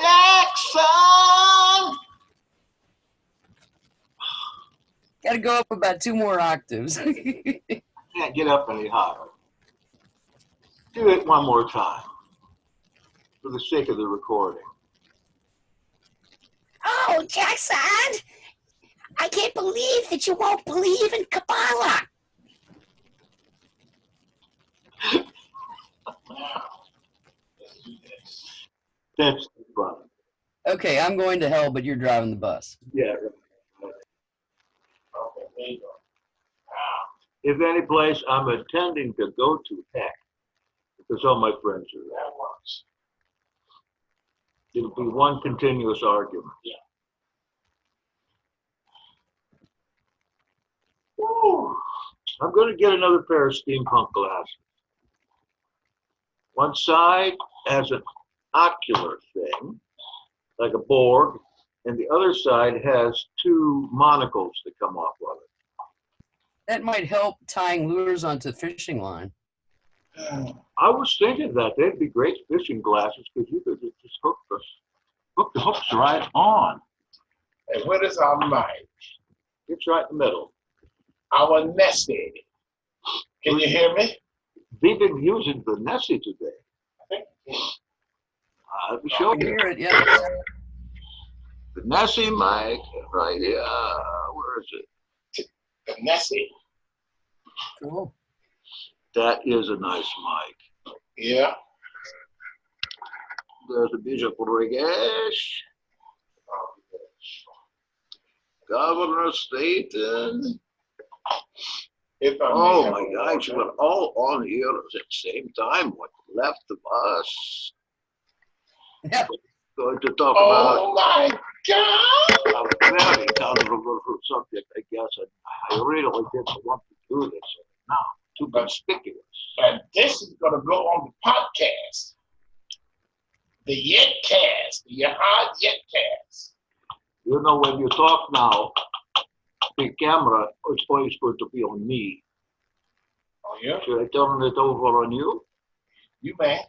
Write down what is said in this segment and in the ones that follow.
Jackson! Gotta go up about 2 more octaves. Can't get up any higher. Do it one more time for the sake of the recording. Oh, Jackson! I can't believe that you won't believe in Kabbalah. That's fun. Okay, I'm going to hell, but you're driving the bus. Yeah, right. Okay, there you go. If any place I'm intending to go to, heck, because all my friends are there at once. It'll be one continuous argument. Yeah. Woo. I'm going to get another pair of steampunk glasses. One side has an ocular thing, like a Borg, and the other side has 2 monocles that come off of it. That might help tying lures onto fishing line. I was thinking that they'd be great fishing glasses because you could just hook the hooks right on. And what is our mic? It's right in the middle. Our Nessie. Can you hear me? We've been using the Nessie today. I'll be I showing can you. hear it, yeah. The Nessie mic, right here. Where is it? The Nessie. Cool. That is a nice mic. Yeah. There's a Bishop Rodriguez. Governor Staten. Oh my gosh, we're all on here at the same time. What left the bus? Yeah. Going to talk Oh my God! about a very controversial subject, I guess. I really didn't want to do this now. Too conspicuous. And this is going to go on the podcast. The Yetcast. The Yetcast. You know, when you talk now, the camera is always going to be on me. Oh, yeah? Should I turn it over on you? You may.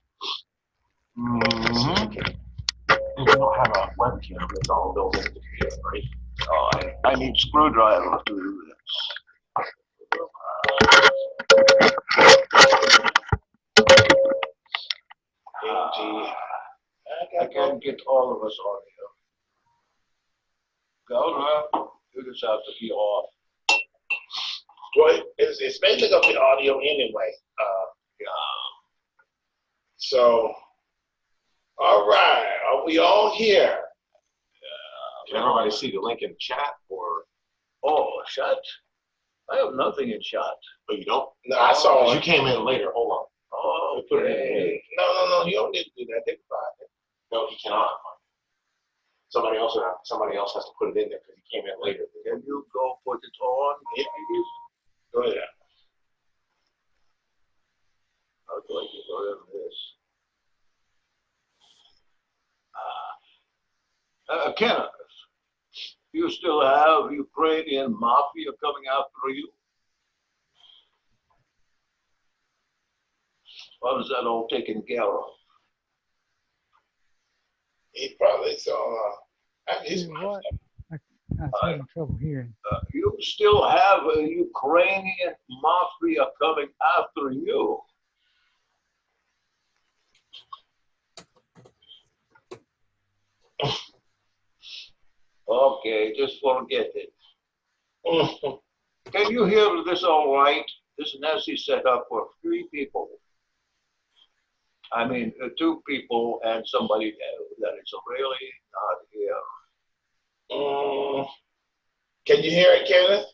Mm-hmm. You don't have a webcam that's all built into the computer, right? Oh, I need screwdriver to do this. I can't get all of us on here. Governor, you just have to be off. Well, it's mainly going to be audio anyway. Yeah. So, all right. Are we all here? Can everybody see the link in chat or? Oh, shot? I have nothing in shot. Oh, you don't? No, I saw Because it. you came in later. Hold on. Oh, Put it in. okay. No. You don't need to do that. Think about it. No, he cannot. Somebody else has to put it in there because he came in later. Can you go put it on? Go ahead. How do I get rid of this? Kenneth, you still have Ukrainian mafia coming after you? Or is that all taken care of? He probably saw. He's What? I'm having trouble hearing. You still have a Ukrainian mafia coming after you. Okay, just forget it. Can you hear this all right? This Nessie set up for 3 people. I mean, 2 people and somebody that is really not here. Can you hear it, Kenneth?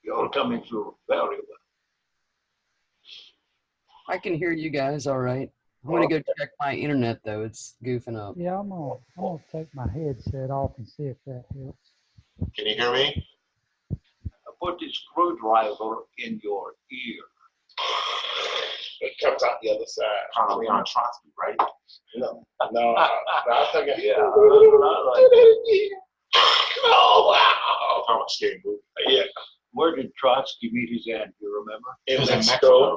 You're coming through very well. I can hear you guys all right. I'm going to go check my internet, though. It's goofing up. Yeah, I'm gonna take my headset off and see if that helps. Can you hear me? Put the screwdriver in your ear. It comes out the other side. Colonel Leon Trotsky, right? No. I think it. Yeah. Oh wow! Talking about scary movie. Yeah. Where did Trotsky meet his end? Do you remember? In It was in Mexico. Mexico.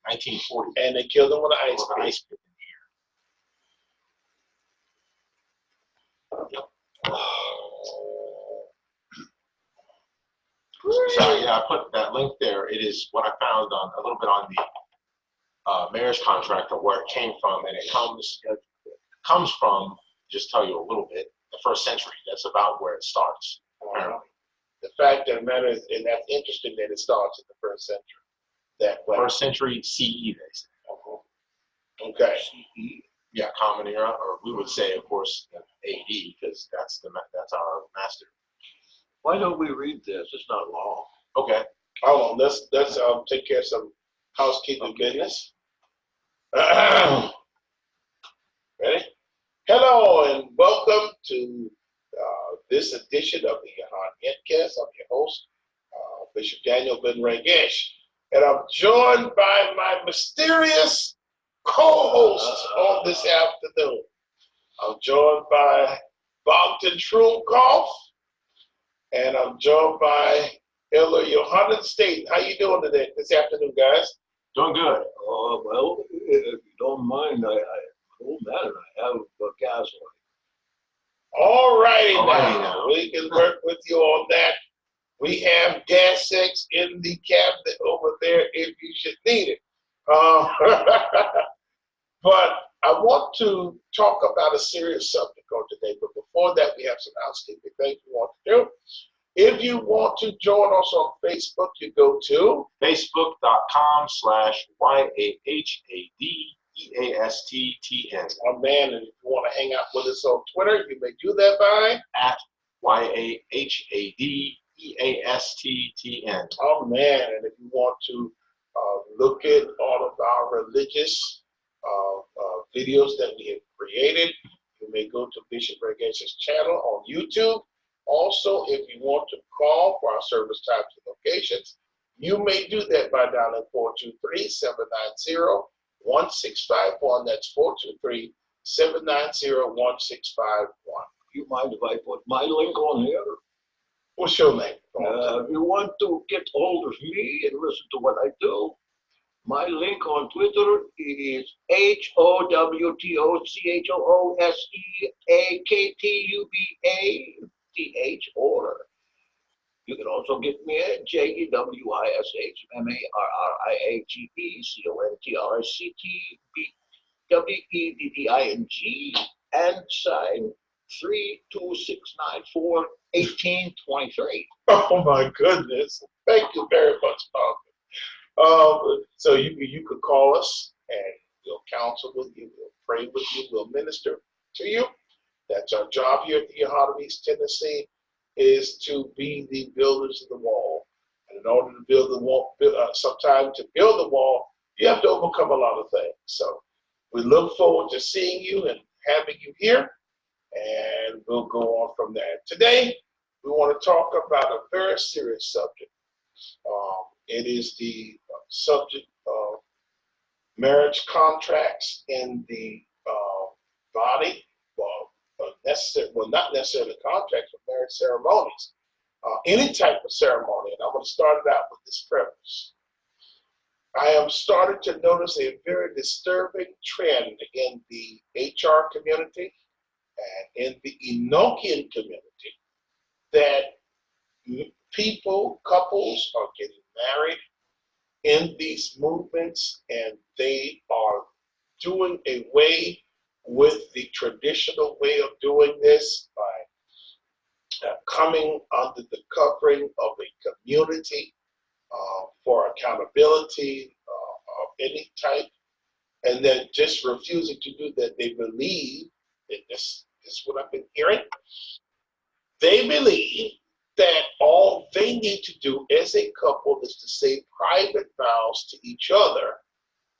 1940. And they killed him with an ice With an pick. ice pick in the ear. Yep. So yeah, I put that link there. It is what I found on a little bit on the marriage contract of where it came from, and it comes from. Just tell you a little bit. The first century. That's about where it starts. Apparently. The fact that matters, and that's interesting that it starts in the first century. That way. First century CE, they say. Okay. Yeah, Common Era, or we would say, of course, AD, because that's our master. Why don't we read this? It's not long. Okay. Hold on. Let's take care of some housekeeping business. Ready? Hello and welcome to this edition of the Yetcast. I'm your host, Bishop Daniel Ben Regesh, and I'm joined by my mysterious co-host on this afternoon. I'm joined by Bogdan Shroomkoff, and I'm joined by Elder Johannes State. How you doing today, this afternoon, guys? Doing good. Well, if you don't mind, I told that and I have gas on. All righty Alrighty now. now. We can work with you on that. We have gas X in the cabinet over there if you should need it. But I want to talk about a serious subject on today. But before that, we have some housekeeping things we want to do. If you want to join us on Facebook, you go to Facebook.com/YAHADEASTTN. our man, and if you want to hang out with us on Twitter, you may do that by At YAHADEASTTN. oh man, and if you want to look at all of our religious videos that we have created, you may go to Bishop Regesh's channel on YouTube. Also, if you want to call for our service times and locations, you may do that by dialing 423-790-1651. That's 423-790-1651. You mind if I put my link on here? What's your name? If you want to get hold of me and listen to what I do, my link on Twitter is HOWTOCHOOSEAKTUBATH You can also get me at JEWISHMARIAGBCONTRCTBWEDDING and sign 326941823. Oh my goodness. Thank you very much, Malcolm. So you could call us and we'll counsel with you, we'll pray with you, we'll minister to you. That's our job here at the Heart of East Tennessee, is to be the builders of the wall. And in order to build the wall, sometimes to build the wall, you have to overcome a lot of things. So we look forward to seeing you and having you here, and we'll go on from there. Today, we want to talk about a very serious subject. It is the subject of marriage contracts in the body, not necessarily contracts, but marriage ceremonies. Any type of ceremony, and I'm going to start it out with this premise. I am starting to notice a very disturbing trend in the HR community and in the Enochian community that couples are getting married in these movements, and they are doing away with the traditional way of doing this by coming under the covering of a community for accountability of any type, and then just refusing to do that. They believe, and this is what I've been hearing, they believe that all they need to do as a couple is to say private vows to each other,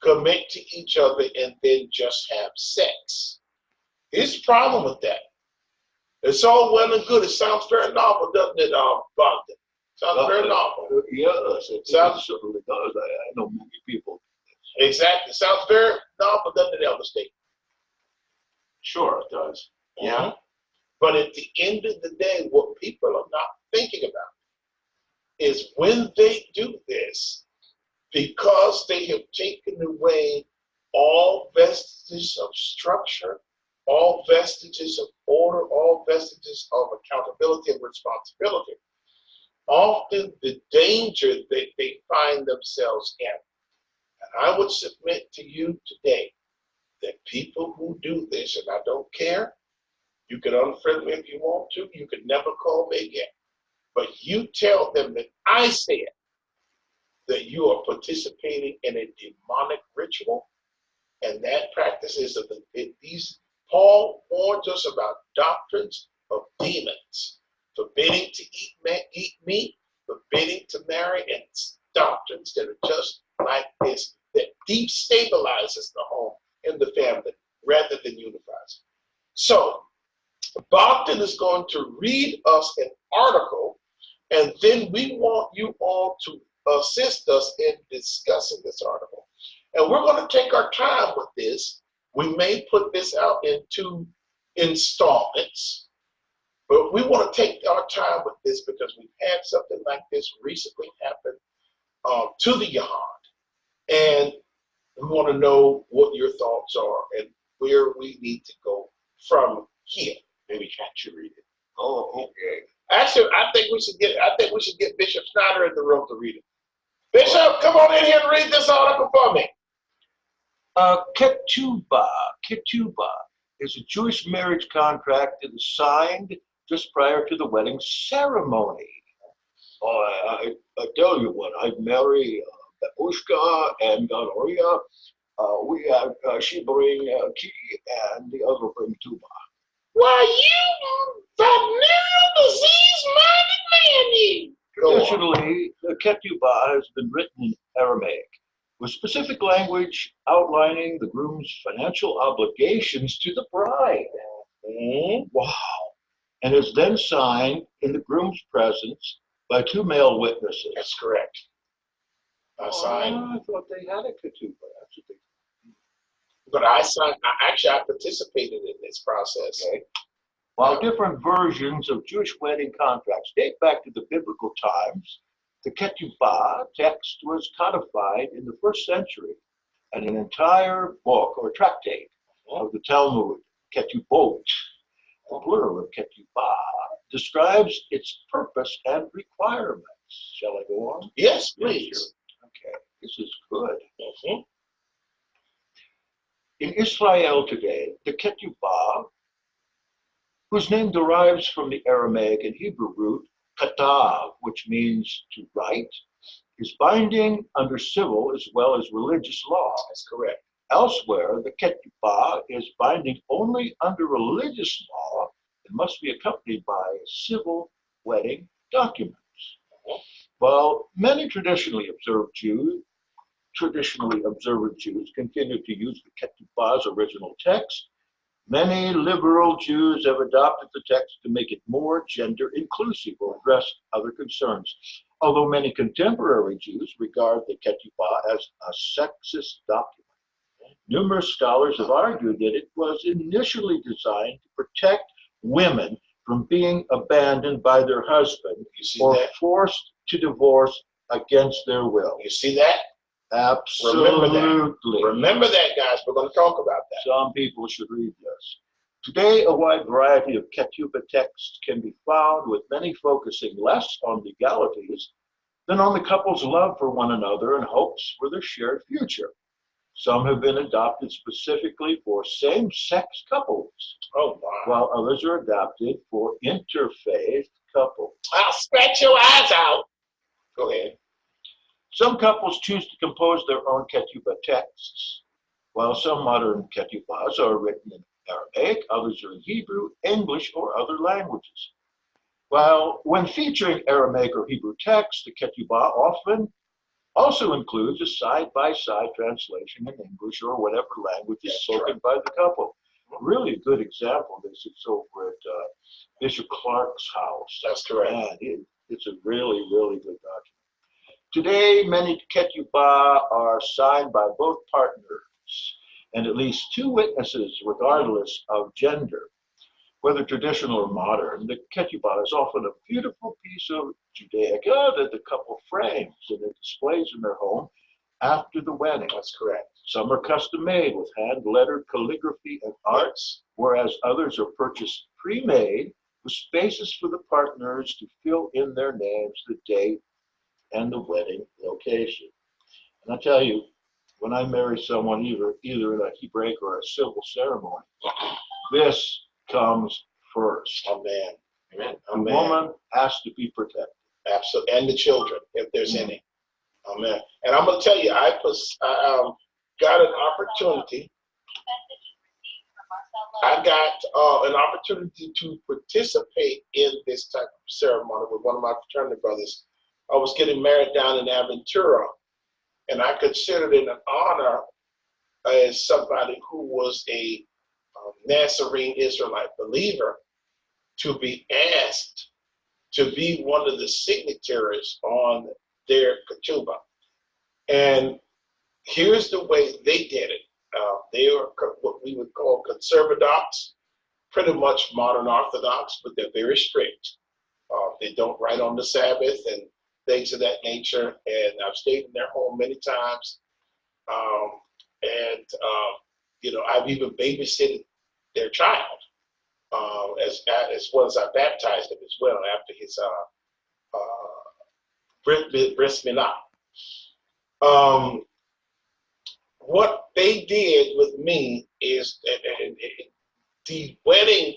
commit to each other, and then just have sex. Here's the problem with that. It's all well and good. It sounds very novel, doesn't it, Bogdan? Sounds very novel. Yes, it certainly does. I know many people. Exactly. Sounds very novel, doesn't it, Elder State? Sure, it does. Yeah. But at the end of the day, what people are not thinking about is when they do this, because they have taken away all vestiges of structure, all vestiges of order, all vestiges of accountability and responsibility. Often the danger that they find themselves in. And I would submit to you today that people who do this, and I don't care, you can unfriend me if you want to, you can never call me again, but you tell them that I said that you are participating in a demonic ritual, and that practice is of these. Paul warns us about doctrines of demons, forbidding to eat meat, forbidding to marry, and doctrines that are just like this, that destabilizes the home and the family rather than unifies. So, Bogdan is going to read us an article, and then we want you all to assist us in discussing this article. And we're going to take our time with this. We may put this out in 2 installments, but we want to take our time with this because we've had something like this recently happen to the Yahad. And we want to know what your thoughts are and where we need to go from here. Maybe Cat should read it. Oh, okay. Actually, I think we should get Bishop Snyder in the room to read it. Bishop, come on in here and read this article for me. Ketubah is a Jewish marriage contract that is signed just prior to the wedding ceremony. I tell you what, I'd marry Babushka and Galoria. We have she bring key and the other bring tuba. Why, you venereal disease-minded man, you. Traditionally, the ketubah has been written in Aramaic, with specific language outlining the groom's financial obligations to the bride. Wow. And is then signed in the groom's presence by 2 male witnesses. That's correct. I signed. I thought they had a ketubah. But I participated in this process. Okay. While different versions of Jewish wedding contracts date back to the biblical times, the ketubah text was codified in the 1st century, and an entire book or tractate of the Talmud, ketubot, the plural of ketubah, describes its purpose and requirements. Shall I go on? Yes, please. Okay, this is good. In Israel today, the ketubah, whose name derives from the Aramaic and Hebrew root katav, which means to write, is binding under civil as well as religious law. That's correct. Elsewhere, the ketubah is binding only under religious law and must be accompanied by civil wedding documents. While many traditionally observant Jews continue to use the ketubah's original text, many liberal Jews have adopted the text to make it more gender inclusive or address other concerns. Although many contemporary Jews regard the ketubah as a sexist document, numerous scholars have argued that it was initially designed to protect women from being abandoned by their husband or forced to divorce against their will. You see that? Absolutely. Remember that, guys. We're going to talk about that. Some people should read this. Today, a wide variety of ketubah texts can be found, with many focusing less on legalities than on the couple's love for one another and hopes for their shared future. Some have been adopted specifically for same-sex couples, while others are adapted for interfaith couples. I'll scratch your eyes out. Go ahead. Some couples choose to compose their own ketubah texts, while some modern ketubahs are written in Aramaic, others are in Hebrew, English, or other languages. While when featuring Aramaic or Hebrew text, the ketubah often also includes a side-by-side translation in English or whatever language is spoken by the couple. Really a good example of this is over at Bishop Clark's house. That's correct. And it's a really, really good document. Today, many ketubah are signed by both partners and at least 2 witnesses, regardless of gender. Whether traditional or modern, the ketubah is often a beautiful piece of Judaica that the couple frames and it displays in their home after the wedding. That's correct. Some are custom made with hand-lettered calligraphy and arts, whereas others are purchased pre-made with spaces for the partners to fill in their names, the date, and the wedding location. And I tell you, when I marry someone, either in a Hebraic or a civil ceremony, this comes first. Amen. Amen. The Amen. woman has to be protected. Absolutely. And the children, if there's any. Amen. And I'm going to tell you, I got an opportunity. I got an opportunity to participate in this type of ceremony with one of my fraternity brothers. I was getting married down in Aventura, and I considered it an honor as somebody who was a Nazarene Israelite believer to be asked to be one of the signatories on their ketubah. And here's the way they did it. They are what we would call conservadox, pretty much modern Orthodox, but they're very strict. They don't write on the Sabbath and things of that nature. And I've stayed in their home many times. I've even babysitted their child, as well as I baptized him as well after his bris milah. What they did with me is the wedding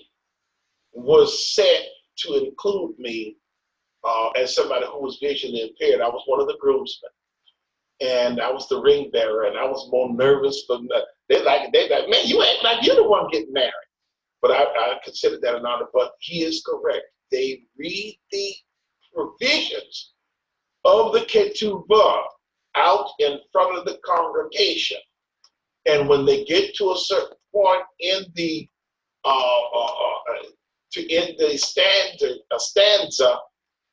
was set to include me as somebody who was visually impaired. I was one of the groomsmen, and I was the ring bearer, and I was more nervous. They like, man, you ain't like you're the one getting married. But I considered that an honor. But he is correct. They read the provisions of the ketubah out in front of the congregation, and when they get to a certain point in the stanza,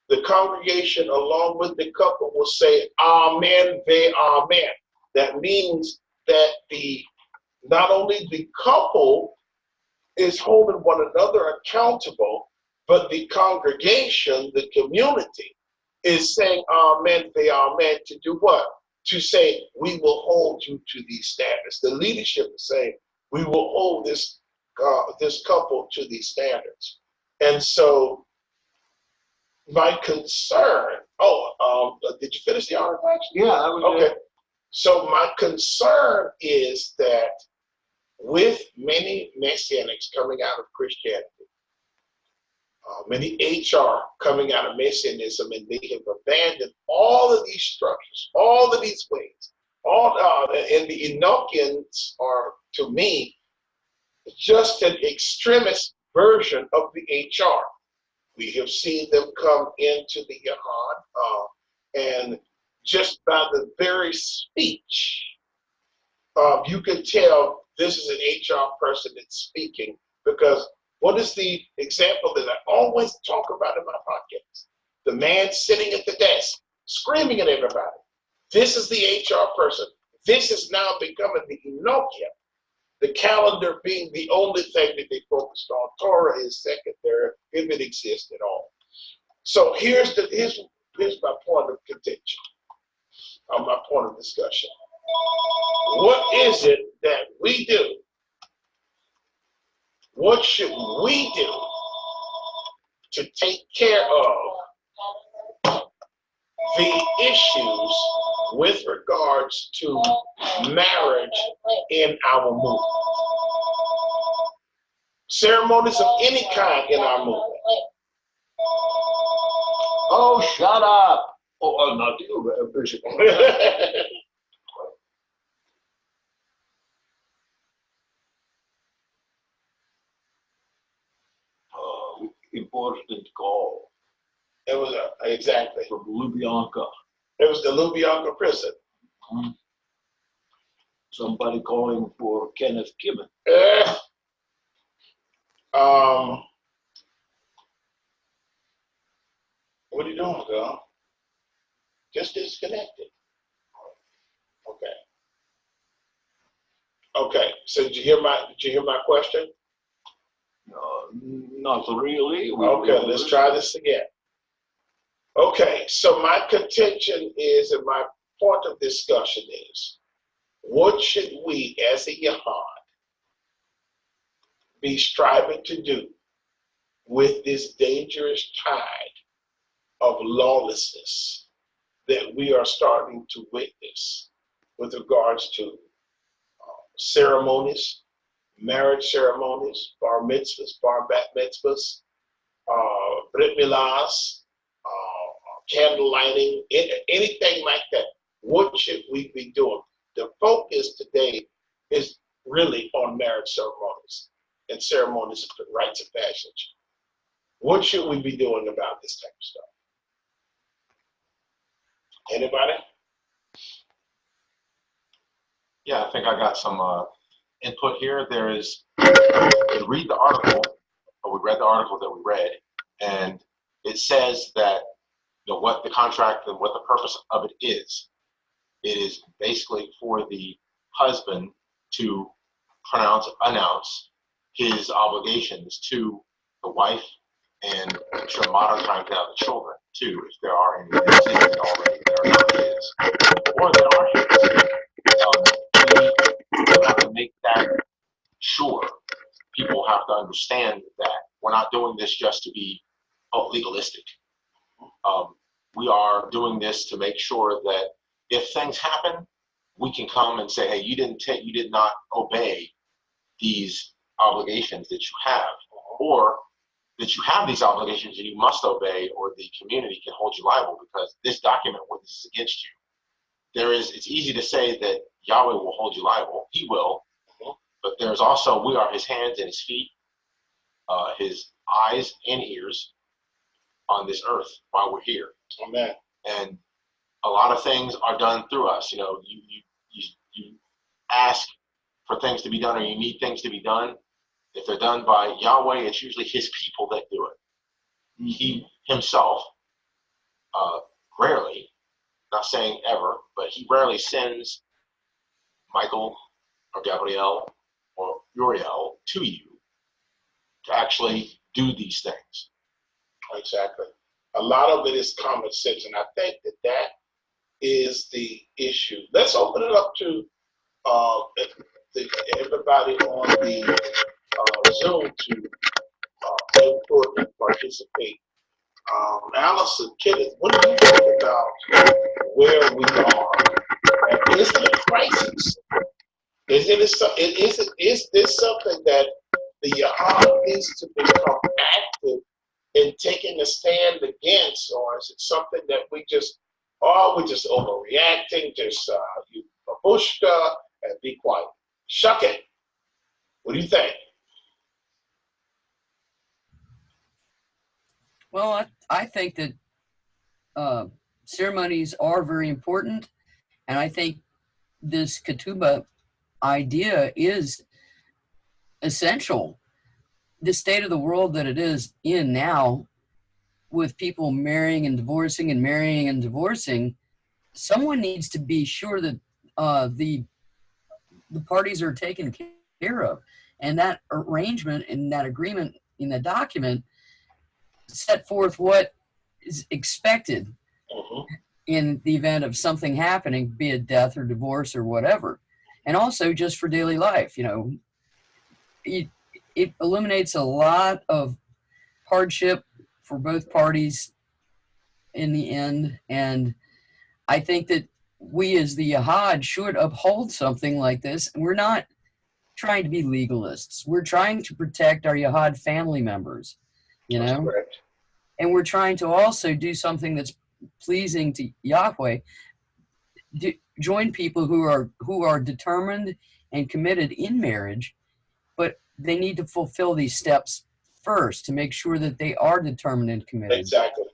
the congregation along with the couple will say Amen, ve Amen. That means that not only the couple is holding one another accountable, but the congregation, the community, is saying Amen, ve Amen, to do what? To say, we will hold you to these standards. The leadership is saying, we will hold this couple to these standards. And so my concern, did you finish the article actually? Yeah, I was okay. So my concern is that with many Messianics coming out of Christianity, many HR coming out of Messianism, and they have abandoned all of these structures, all of these ways. And the Enochians are, to me, just an extremist version of the HR. We have seen them come into the Yahan, and just by the very speech, you can tell this is an HR person that's speaking, because what is the example that I always talk about in my podcast? The man sitting at the desk, screaming at everybody. This is the HR person. This is now becoming the Enochian. The calendar being the only thing that they focused on. Torah is secondary, if it exists at all. So here's my point of contention, my point of discussion. What is it that we do? What should we do to take care of the issues with regards to marriage in our movement? Ceremonies of any kind in our movement. Oh, shut up. Oh, not you, Bishop. Important call. It was exactly from Lubyanka. It was the Lubyanka prison. Mm-hmm. Somebody calling for Kenneth Kimmon. What are you doing, girl? Just disconnected. Okay. So did you hear my question? Not really. Okay, let's try this again. Okay, so my contention is, and my point of discussion is, what should we as a Yahad be striving to do with this dangerous tide of lawlessness that we are starting to witness with regards to ceremonies, marriage ceremonies, bar mitzvahs, bar bat mitzvahs, brit milahs, candle lighting, anything like that. What should we be doing? The focus today is really on marriage ceremonies and ceremonies of rites of passage. What should we be doing about this type of stuff? Anybody? Yeah, I think I got some input here. There is, we read the article, or we read the article that we read, and it says that what the contract and what the purpose of it is. It is basically for the husband to announce his obligations to the wife, and I'm sure modern times now the children too, if there are any existing already that are not his, or that are his. We have to make that sure. People have to understand that we're not doing this just to be legalistic. We are doing this to make sure that if things happen, we can come and say, hey, you did not obey these obligations that you have, or that you have these obligations and you must obey, or the community can hold you liable because this document witnesses against you. It's easy to say that Yahweh will hold you liable. He will, but there's also, we are his hands and his feet, his eyes and ears on this earth while we're here. Amen. And a lot of things are done through us. You ask for things to be done, or you need things to be done. If they're done by Yahweh, it's usually his people that do it. He himself, rarely, not saying ever, but he rarely sends Michael or Gabriel or Uriel to you to actually do these things. Exactly. A lot of it is common sense, and I think that is the issue. Let's open it up to everybody on the Zoom to input and participate. Allison, Kenneth, what do you think about where we are? And is it a crisis? Is this something that the Yahad needs to become active in taking a stand against, or is it something that we're just overreacting, just you babushka and be quiet? Shuck it. What do you think? Well, I think that ceremonies are very important, and I think this ketubah idea is essential. The state of the world that it is in now, with people marrying and divorcing and marrying and divorcing, someone needs to be sure that the parties are taken care of, and that arrangement and that agreement in the document set forth what is expected in the event of something happening, be it death or divorce or whatever. And also just for daily life, it eliminates a lot of hardship for both parties in the end. And I think that we as the Yahad should uphold something like this. We're not trying to be legalists. We're trying to protect our Yahad family members, That's correct. And we're trying to also do something that's pleasing to Yahweh. Join people who are determined and committed in marriage, but they need to fulfill these steps first to make sure that they are determined and committed. Exactly.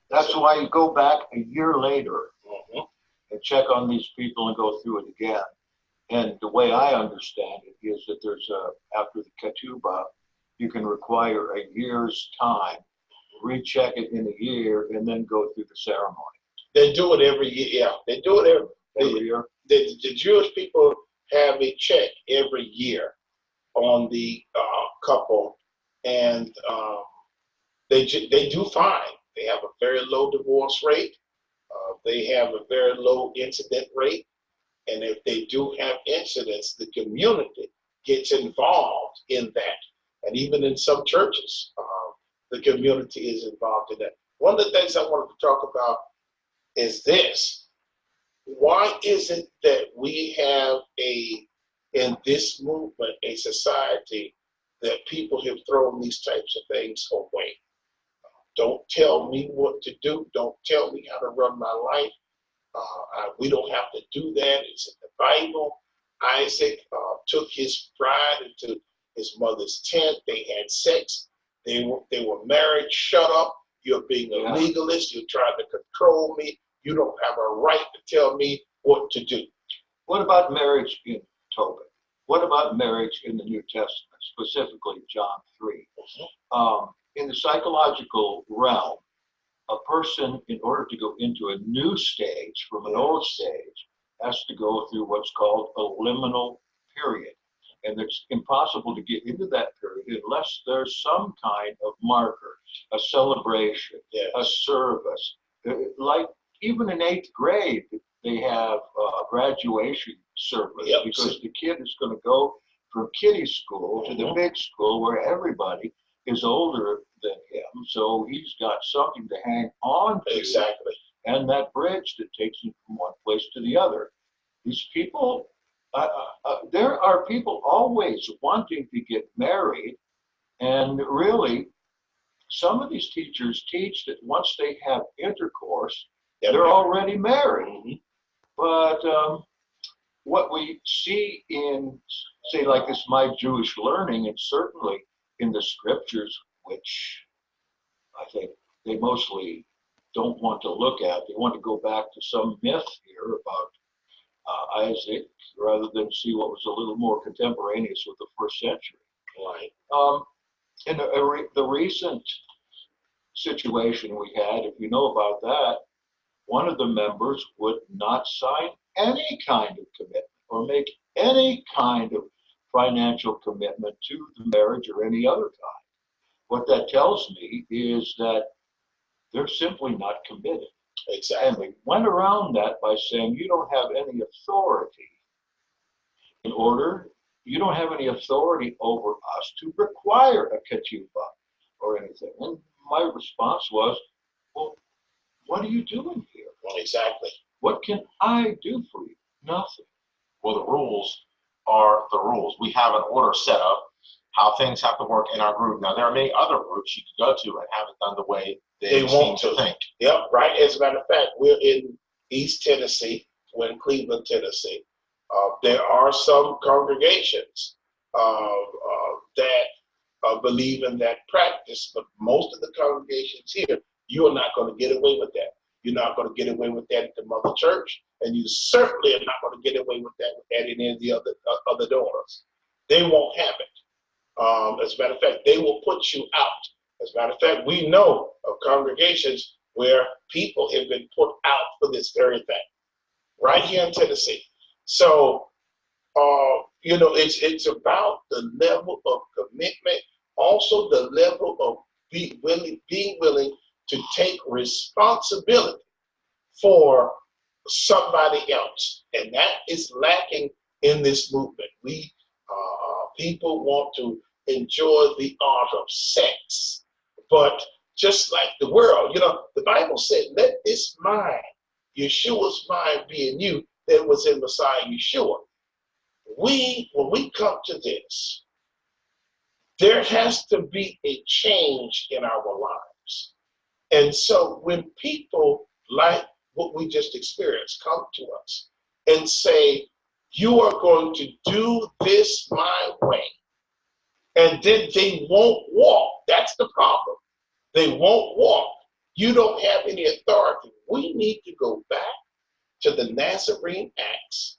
That's why you go back a year later and check on these people and go through it again. And the way I understand it is that there's after the ketubah, you can require a year's time, recheck it in a year, and then go through the ceremony. They do it every year. Yeah, they do it Every year. The Jewish people have a check every year on the couple, and they do fine. They have a very low divorce rate. They have a very low incident rate. And if they do have incidents, the community gets involved in that. And even in some churches, the community is involved in that. One of the things I wanted to talk about is this. Why is it that we have in this movement, a society that people have thrown these types of things away? Don't tell me what to do. Don't tell me how to run my life. We don't have to do that. It's in the Bible. Isaac took his bride into his mother's tent. They had sex. They were married. Shut up. You're being a legalist. You're trying to control me. You don't have a right to tell me what to do. What about marriage in Tobit? What about marriage in the New Testament, specifically John 3? In the psychological realm, a person, in order to go into a new stage from an old stage, has to go through what's called a liminal period. And it's impossible to get into that period unless there's some kind of marker, a celebration, a service. Like even in 8th grade, they have a graduation service because the kid is going to go from kiddie school to the big school where everybody is older than him, so he's got something to hang on to. Exactly. And that bridge that takes him from one place to the other. These people, there are people always wanting to get married, and really, some of these teachers teach that once they have intercourse, they're already married. But what we see in, say, like this My Jewish Learning, and certainly in the scriptures, which I think they mostly don't want to look at. They want to go back to some myth here about Isaac rather than see what was a little more contemporaneous with the first century. Right. In the recent situation we had, if you know about that, one of the members would not sign any kind of commitment or make any kind of financial commitment to the marriage or any other kind. What that tells me is that they're simply not committed. Exactly. And they went around that by saying you don't have any authority you don't have any authority over us to require a ketubah or anything. And my response was, well, what are you doing here? Well, exactly. What can I do for you? Nothing. Well, the rules are the rules. We have an order set up, how things have to work in our group. Now, there are many other groups you can go to and have it done the way they want to think. Yep, right. As a matter of fact, we're in East Tennessee, we're in Cleveland, Tennessee. There are some congregations that believe in that practice, but most of the congregations here, you are not going to get away with that. You're not going to get away with that at the mother church, and you certainly are not going to get away with that at any of the other donors. They won't have it. As a matter of fact, they will put you out. As a matter of fact, we know of congregations where people have been put out for this very thing, right here in Tennessee. So, it's about the level of commitment, also the level of being willing to take responsibility for somebody else, and that is lacking in this movement. People want to enjoy the art of sex, but just like the world, the Bible said, "Let this mind, Yeshua's mind, be in you that was in Messiah Yeshua." When we come to this, there has to be a change in our lives. And so when people like what we just experienced come to us and say, "You are going to do this my way," and then they won't walk. That's the problem. They won't walk. You don't have any authority. We need to go back to the Nazarene Acts.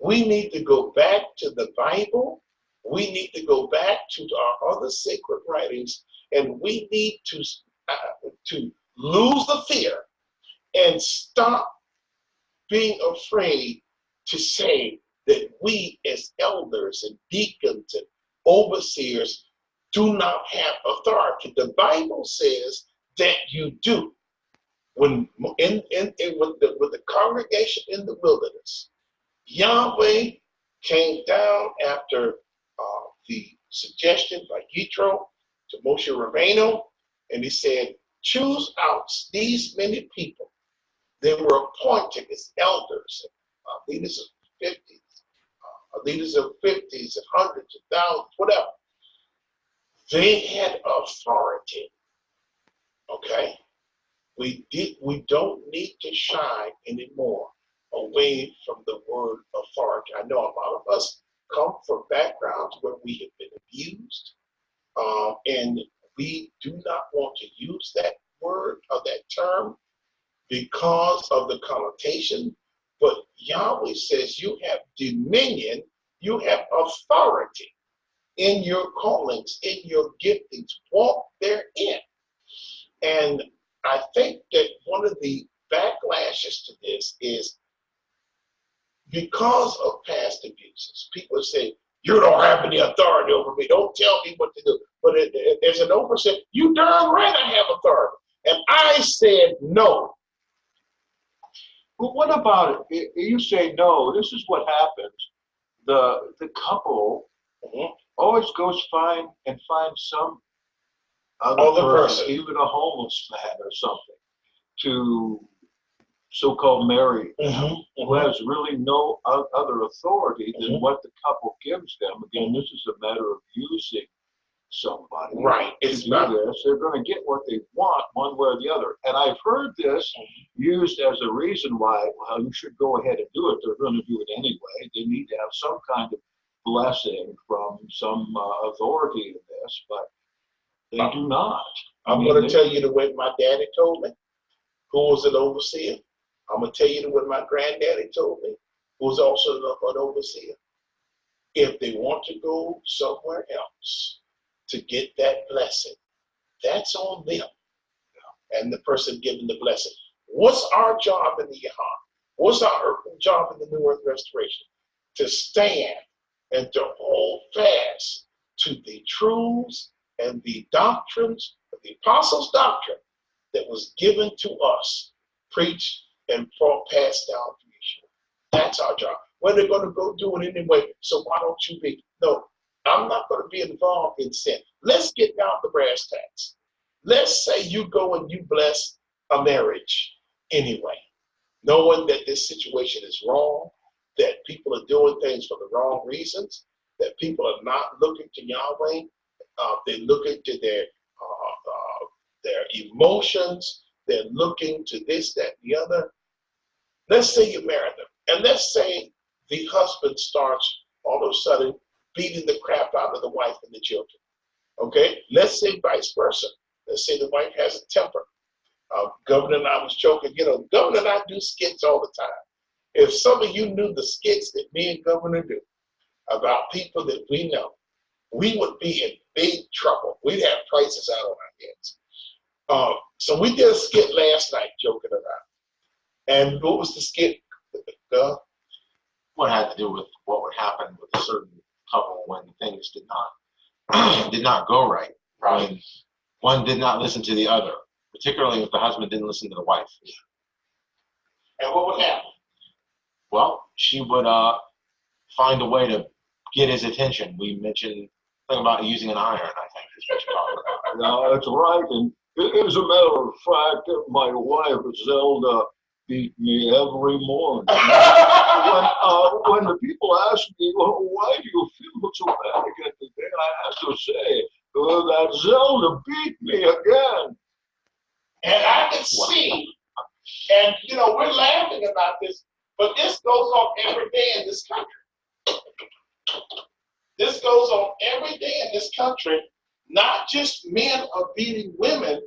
We need to go back to the Bible. We need to go back to our other sacred writings, and we need to lose the fear and stop being afraid to say that we as elders and deacons and overseers do not have authority. The Bible says that you do. when with the congregation in the wilderness, Yahweh came down after the suggestion by Yitro to Moshe Rabbeinu, and he said, choose out these many people. They were appointed as elders, leaders of 50s, leaders of 50s and hundreds of thousands, whatever. They had authority. Okay? We don't need to shy anymore away from the word authority. I know a lot of us come from backgrounds where we have been abused, and we do not want to use that word or that term because of the connotation. But Yahweh says you have dominion, you have authority in your callings, in your giftings. Walk therein. And I think that one of the backlashes to this is because of past abuses. People say, you don't have any authority over me. Don't tell me what to do. But there's an over say, you darn right I have authority. And I said no. But what about it? You say no. This is what happens. The couple always goes find some other person, even a homeless man or something, to so-called marry, who has really no other authority than what the couple gives them. Again, this is a matter of using somebody. Right. To do this. They're going to get what they want one way or the other. And I've heard this used as a reason why, well, you should go ahead and do it. They're going to do it anyway. They need to have some kind of blessing from some authority in this, but they do not. I'm going to tell you the way my daddy told me, who was an overseer. I'm going to tell you the way my granddaddy told me, who was also an overseer. If they want to go somewhere else to get that blessing, that's on them. And the person giving the blessing. What's our job in the Yaham? What's our job in the New Earth Restoration? To stand and to hold fast to the truths and the doctrines of the apostles' doctrine that was given to us, preached and passed down to Yeshua. That's our job. When they're going to go do it anyway, so why don't you be? No, I'm not going to be involved in sin. Let's get down to brass tacks. Let's say you go and you bless a marriage anyway, knowing that this situation is wrong, that people are doing things for the wrong reasons, that people are not looking to Yahweh. They're looking to their emotions. They're looking to this, that, and the other. Let's say you marry them. And let's say the husband starts all of a sudden beating the crap out of the wife and the children. Okay? Let's say vice versa. Let's say the wife has a temper. Governor and I was joking. Governor and I do skits all the time. If some of you knew the skits that me and Governor do about people that we know, we would be in big trouble. We'd have prices out on our heads. So we did a skit last night joking around. And what was the skit? What had to do with what would happen with a certain couple when things did not go right. When one did not listen to the other, particularly if the husband didn't listen to the wife. And what would happen? Well, she would find a way to get his attention. We mentioned something about using an iron, I think, is what you're talking about. No, that's right. And as a matter of fact, my wife, Zelda, beat me every morning. When the people ask me, well, why do you feel so bad again today? I have to say, that Zelda beat me again. And I can see, and we're laughing about this, but this goes on every day in this country. This goes on every day in this country. Not just men are beating women,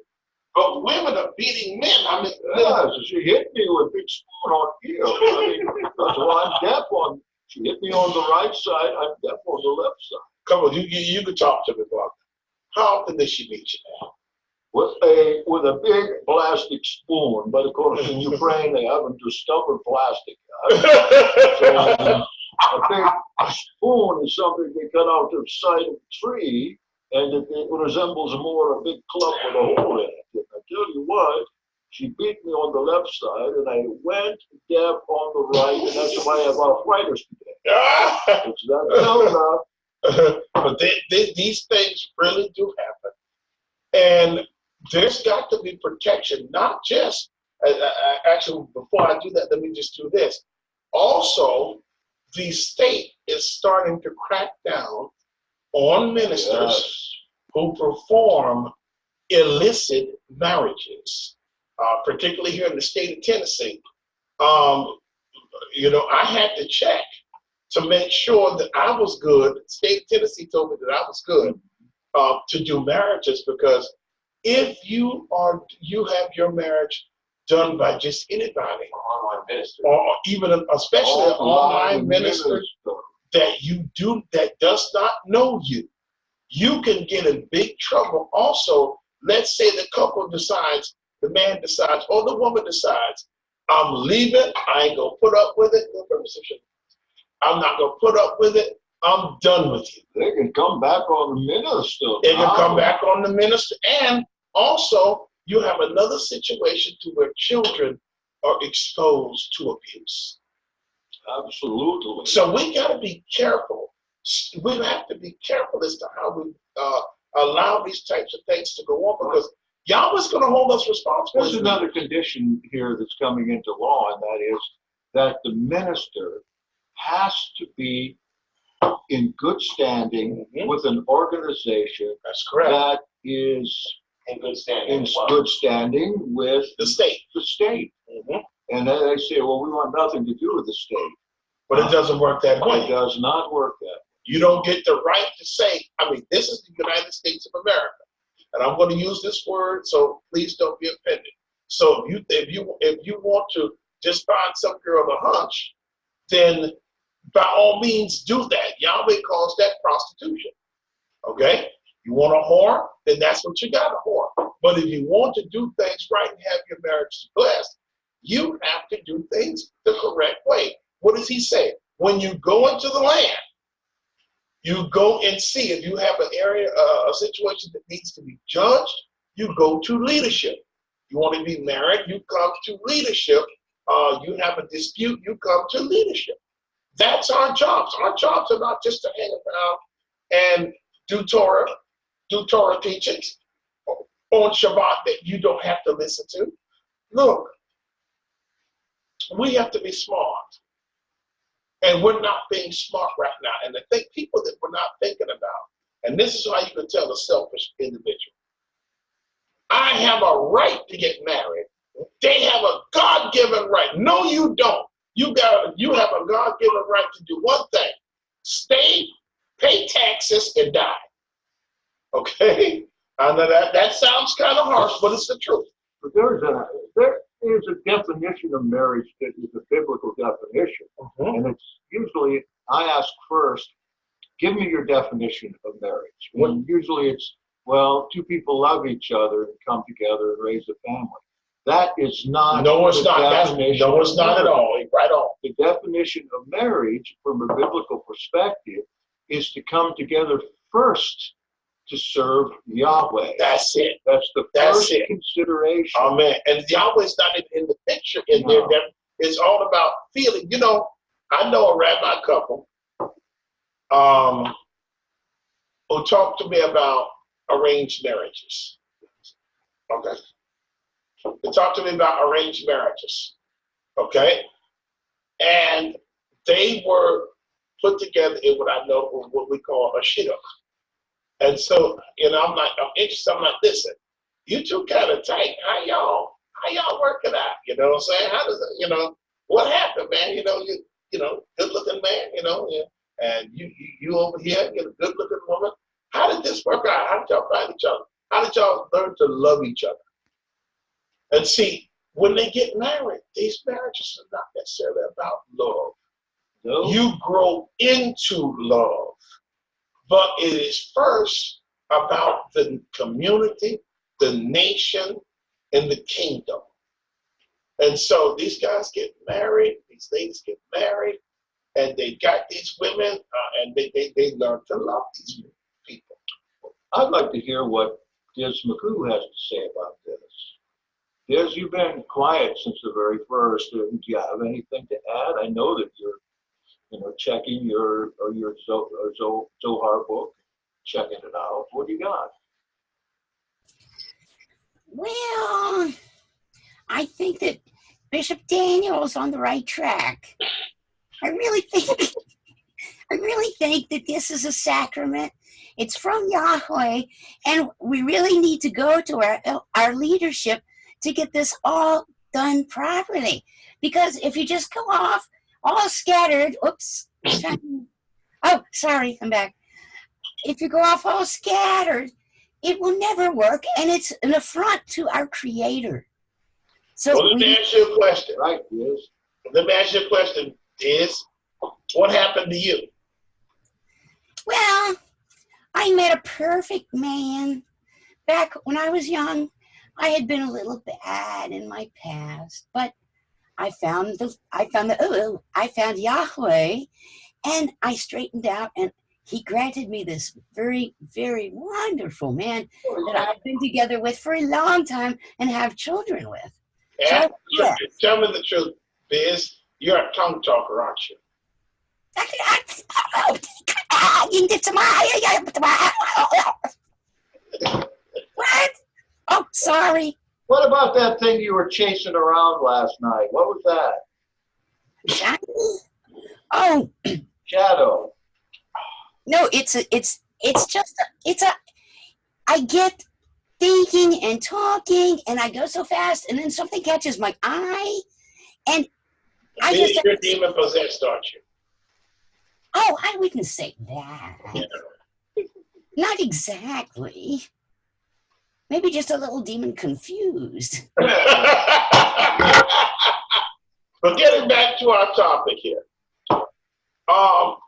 but women are beating men. I mean, yeah, so she hit me with a big spoon on here. I mean, that's why I'm deaf on. She hit me on the right side. I'm deaf on the left side. Come on, you can talk to me about that. How often does she beat you now? With a big plastic spoon, but of course in Ukraine they haven't discovered plastic yet. So a big spoon is something they cut out the side of a tree, and it resembles more a big club with a hole in it. And I tell you what, She beat me on the left side, and I went Deb on the right, and that's why I have arthritis today. It's that simple. But these things really do happen. And there's got to be protection, not just, actually, before I do that, let me just do this. Also, the state is starting to crack down on ministers who perform illicit marriages, particularly here in the state of Tennessee. I had to check to make sure that I was good. The state of Tennessee told me that I was good to do marriages, because if you have your marriage done by just anybody, Online minister. or even especially an online minister that does not know you, you can get in big trouble. Also, let's say the couple decides, the man decides, or the woman decides, I'm leaving, I ain't gonna put up with it. I'm not gonna put up with it. I'm done with you. They can come back on the minister. They can come back on the minister. And also, you have another situation to where children are exposed to abuse. Absolutely. So we got to be careful. We have to be careful as to how we allow these types of things to go on, because Yahweh's going to hold us responsible. There's another condition here that's coming into law, and that is that the minister has to be in good standing with an organization That's correct. that is In good standing. in good standing with The state. the state. And then they say, well, we want nothing to do with the state. But it doesn't work that It way. does not work that way. You don't get the right to say, this is the United States of America. And I'm going to use this word, so please don't be offended. So if you want to just find some girl to hunch, then by all means do that. Yahweh calls that prostitution. Okay? You want a whore, then that's what you got, a whore. But if you want to do things right and have your marriage blessed, you have to do things the correct way. What does he say? When you go into the land, you go and see. If you have an area, a situation that needs to be judged, you go to leadership. You want to be married, you come to leadership. You have a dispute, you come to leadership. That's our jobs. Our jobs are not just to hang around and do Torah teachings on Shabbat that you don't have to listen to. Look, we have to be smart. And we're not being smart right now. And I think people that we're not thinking about, and this is how you can tell a selfish individual. I have a right to get married. They have a God-given right. No, you don't. You have a God-given right to do one thing: stay, pay taxes, and die. Okay? I know that sounds kind of harsh, but it's the truth. But there is a definition of marriage that is a biblical definition. And it's usually, I ask first, give me your definition of marriage. And usually it's, well, two people love each other and come together and raise a family. That is not. No, it's not. No, it's not at all. Right on. The definition of marriage from a biblical perspective is to come together first to serve Yahweh. That's it. That's the first consideration. Amen. And Yahweh's not in the picture in there. It's all about feeling. I know a rabbi couple who talked to me about arranged marriages. Okay. They talked to me about arranged marriages. Okay. And they were put together in what we call a shidduch. And so, I'm interested. I'm like, listen, you two kind of tight. How y'all working out? You know what I'm saying? How does it, what happened, man? You good looking man, and you over here, a good looking woman. How did this work out? How did y'all find each other? How did y'all learn to love each other? And see, when they get married, these marriages are not necessarily about love. No. You grow into love. But it is first about the community, the nation, and the kingdom. And so these guys get married, these ladies get married, and they got these women, and they learn to love these people. I'd like to hear what Diz McCoo has to say about this. Yes, you've been quiet since the very first. Do you have anything to add? I know that you're, checking your Zohar book, checking it out. What do you got? Well, I think that Bishop Daniel's on the right track. I really think that this is a sacrament. It's from Yahweh, and we really need to go to our leadership to get this all done properly. Because if you just go off all scattered, oops, oh, sorry, I'm back. If you go off all scattered, it will never work, and it's an affront to our Creator. So let me ask you a question. Right, yes. Let me ask you a question, Diz. What happened to you? Well, I met a perfect man. Back when I was young, I had been a little bad in my past, but I found Yahweh, and I straightened out, and he granted me this very, very wonderful man that I've been together with for a long time and have children with. So, yeah. Tell me the truth, Biz. You're a tongue talker, aren't you? What? Oh, sorry. What about that thing you were chasing around last night? What was that? Oh, Shadow. no, I get thinking and talking, and I go so fast, and then something catches my eye, and Biz, you're demon possessed, aren't you? Oh, I wouldn't say that. Yeah. Not exactly. Maybe just a little demon confused. But getting back to our topic here,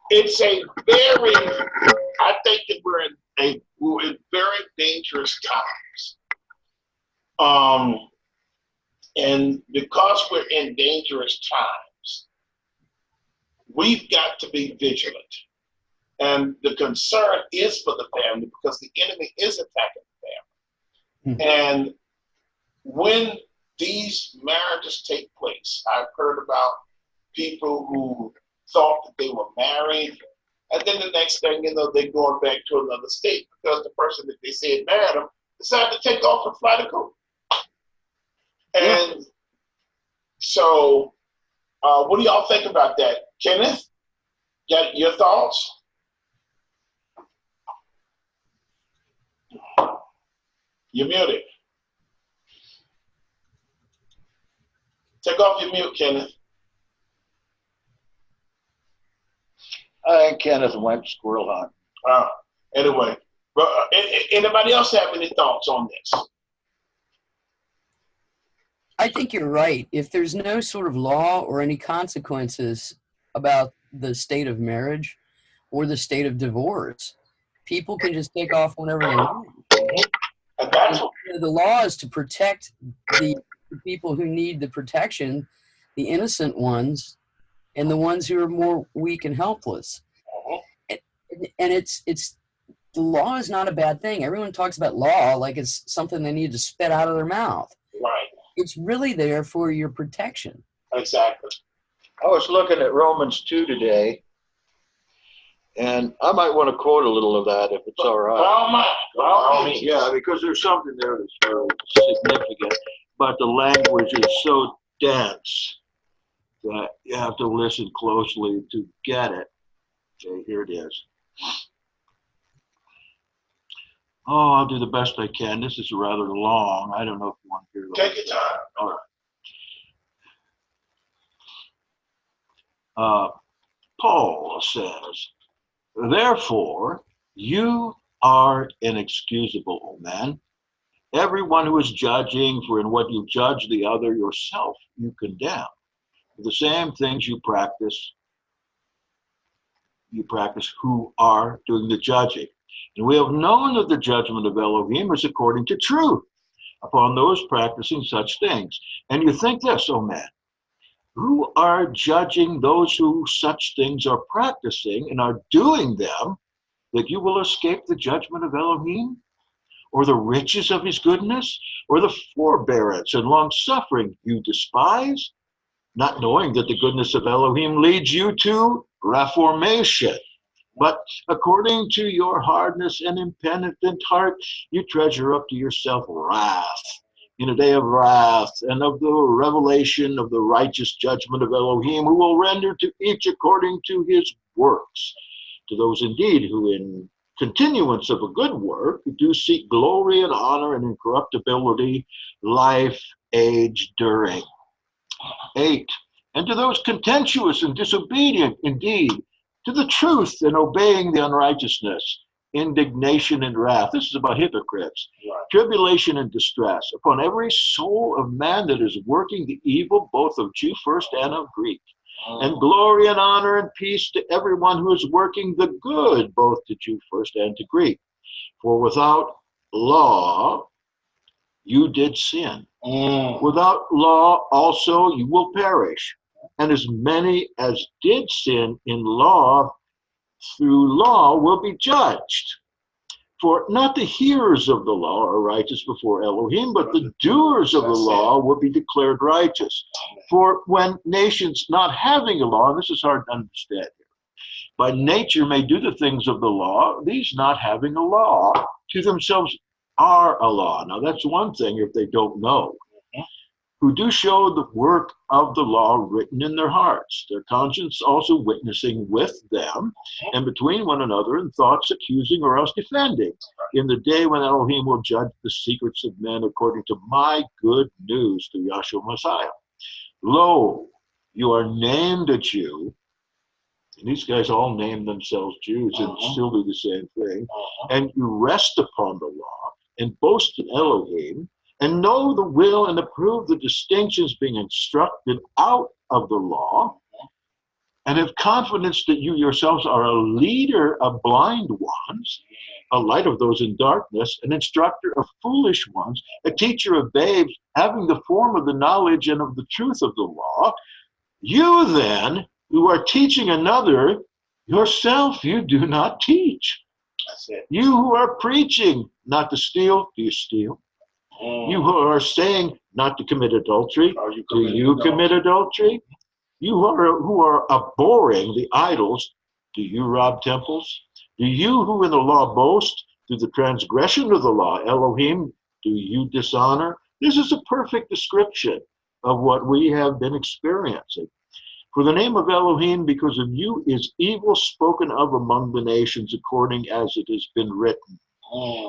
it's a very, I think that we're in very dangerous times. And because we're in dangerous times, we've got to be vigilant. And the concern is for the family because the enemy is attacking the family. And when these marriages take place, I've heard about people who thought that they were married, and then the next thing you know, they're going back to another state because the person that they said married them decided to take off and fly to go. And so, what do y'all think about that? Kenneth, got your thoughts? You're muted. Take off your mute, Kenneth. I think Kenneth went squirrel hunt. Anyway, anybody else have any thoughts on this? I think you're right. If there's no sort of law or any consequences about the state of marriage or the state of divorce, people can just take off whenever they want. And that's The law is to protect the people who need the protection, the innocent ones, and the ones who are more weak and helpless. And it's the law is not a bad thing. Everyone talks about law like it's something they need to spit out of their mouth. right. It's really there for your protection. Exactly. I was looking at Romans 2 today, and I might want to quote a little of that if it's all right. By all means. Yeah, because there's something there that's very significant, but the language is so dense that you have to listen closely to get it. Okay, here it is. Oh, I'll do the best I can. This is rather long. I don't know if you want to hear it. Take your time. All right. Paul says, therefore, you are inexcusable, O man. Everyone who is judging, for in what you judge the other yourself, you condemn. The same things you practice who are doing the judging. And we have known that the judgment of Elohim is according to truth upon those practicing such things. And you think this, oh man, who are judging those who such things are practicing and are doing them, that you will escape the judgment of Elohim? or the riches of his goodness, or the forbearance and long suffering you despise, not knowing that the goodness of Elohim leads you to reformation. But according to your hardness and impenitent heart, you treasure up to yourself wrath in a day of wrath and of the revelation of the righteous judgment of Elohim, who will render to each according to his works. To those indeed who in continuance of a good work do seek glory and honor and incorruptibility, life, age, during. 8. And to those contentious and disobedient indeed, to the truth and obeying the unrighteousness, indignation and wrath. This is about hypocrites. Right. Tribulation and distress upon every soul of man that is working the evil, both of Jew first and of Greek. And glory and honor and peace to everyone who is working the good, both to Jew first and to Greek. For without law, you did sin. Without law also you will perish. And as many as did sin in law, through law will be judged. For not the hearers of the law are righteous before Elohim, but the doers of the law will be declared righteous. For when nations not having a law, and this is hard to understand here, by nature may do the things of the law, these not having a law to themselves are a law. Now that's one thing if they don't know. Who do show the work of the law written in their hearts, their conscience also witnessing with them, and between one another in thoughts accusing or else defending, in the day when Elohim will judge the secrets of men according to my good news through Yahshua Messiah. Lo, you are named a Jew, and these guys all name themselves Jews and still do the same thing, and you rest upon the law and boast in Elohim, and know the will and approve the distinctions being instructed out of the law, and have confidence that you yourselves are a leader of blind ones, a light of those in darkness, an instructor of foolish ones, a teacher of babes, having the form of the knowledge and of the truth of the law. You then, who are teaching another, yourself you do not teach. That's it. You who are preaching not to steal, do you steal? You who are saying not to commit adultery, do you commit adultery? You who are abhorring the idols, do you rob temples? Do you who in the law boast, through the transgression of the law, Elohim, do you dishonor? This is a perfect description of what we have been experiencing. For the name of Elohim, because of you, is evil spoken of among the nations, according as it has been written.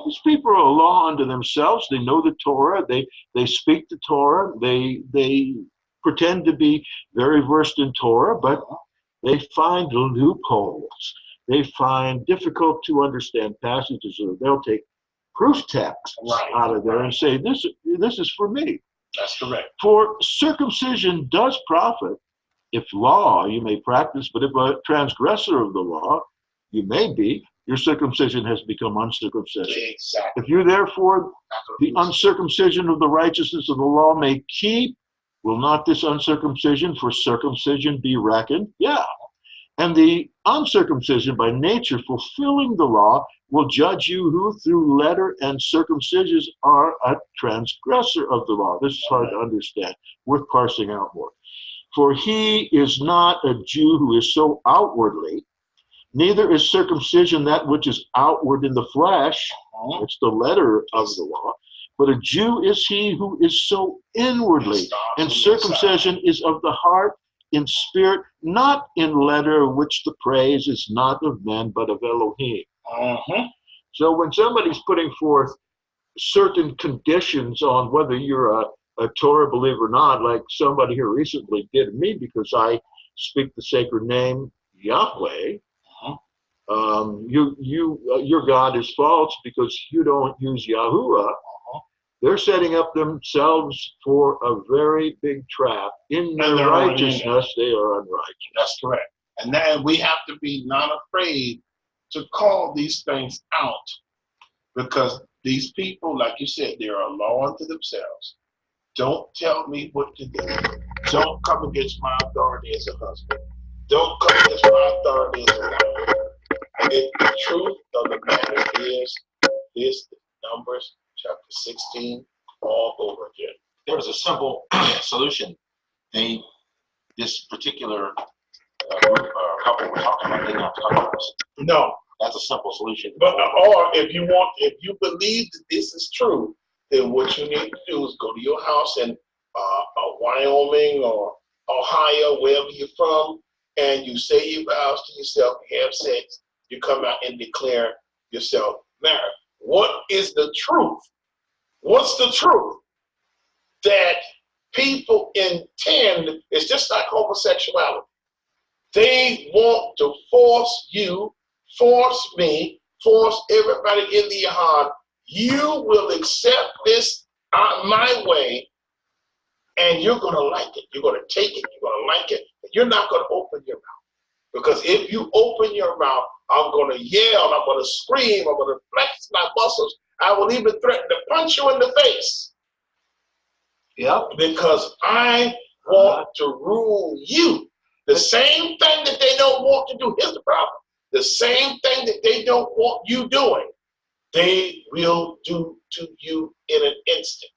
These people are a law unto themselves. They know the Torah. They speak the Torah. They pretend to be very versed in Torah, but they find loopholes. They find difficult to understand passages, or they'll take proof texts out of there and say, this is for me. That's correct. For circumcision does profit. If law you may practice, but if a transgressor of the law you may be, your circumcision has become uncircumcision. Exactly. If you therefore the uncircumcision of the righteousness of the law may keep, will not this uncircumcision for circumcision be reckoned? Yeah. And the uncircumcision by nature fulfilling the law will judge you who through letter and circumcision are a transgressor of the law. This is hard to understand, worth parsing out more. For he is not a Jew who is so outwardly, neither is circumcision that which is outward in the flesh. It's the letter of the law. But a Jew is he who is so inwardly. And circumcision is of the heart, in spirit, not in letter, which the praise is not of men, but of Elohim. So when somebody's putting forth certain conditions on whether you're a Torah believer or not, like somebody here recently did me because I speak the sacred name Yahweh, your God is false because you don't use Yahuwah. They're setting up themselves for a very big trap. In their righteousness, they are unrighteous. That's correct. And then we have to be not afraid to call these things out, because these people, like you said, they are a law unto themselves. Don't tell me what to do. Don't come against my authority as a husband. Don't come against my authority as a wife. The truth of the matter is this: Numbers chapter 16 all over again. There was a simple solution. This particular couple we're talking about didn't have to come to us. No, That's a simple solution. but or if you believe that this is true, then what you need to do is go to your house in Wyoming or Ohio, wherever you're from, and you say your vows to yourself, have sex, you come out and declare yourself married. What is the truth? What's the truth? That people intend, it's just like homosexuality. They want to force you, force me, force everybody in the yard. You will accept this my way, and you're going to like it. You're going to take it. You're going to like it. You're not going to open your mouth. Because if you open your mouth, I'm going to yell, I'm going to scream, I'm going to flex my muscles. I will even threaten to punch you in the face. Yep. Because I want to rule you. The same thing that they don't want to do, here's the problem. The same thing that they don't want you doing, they will do to you in an instant.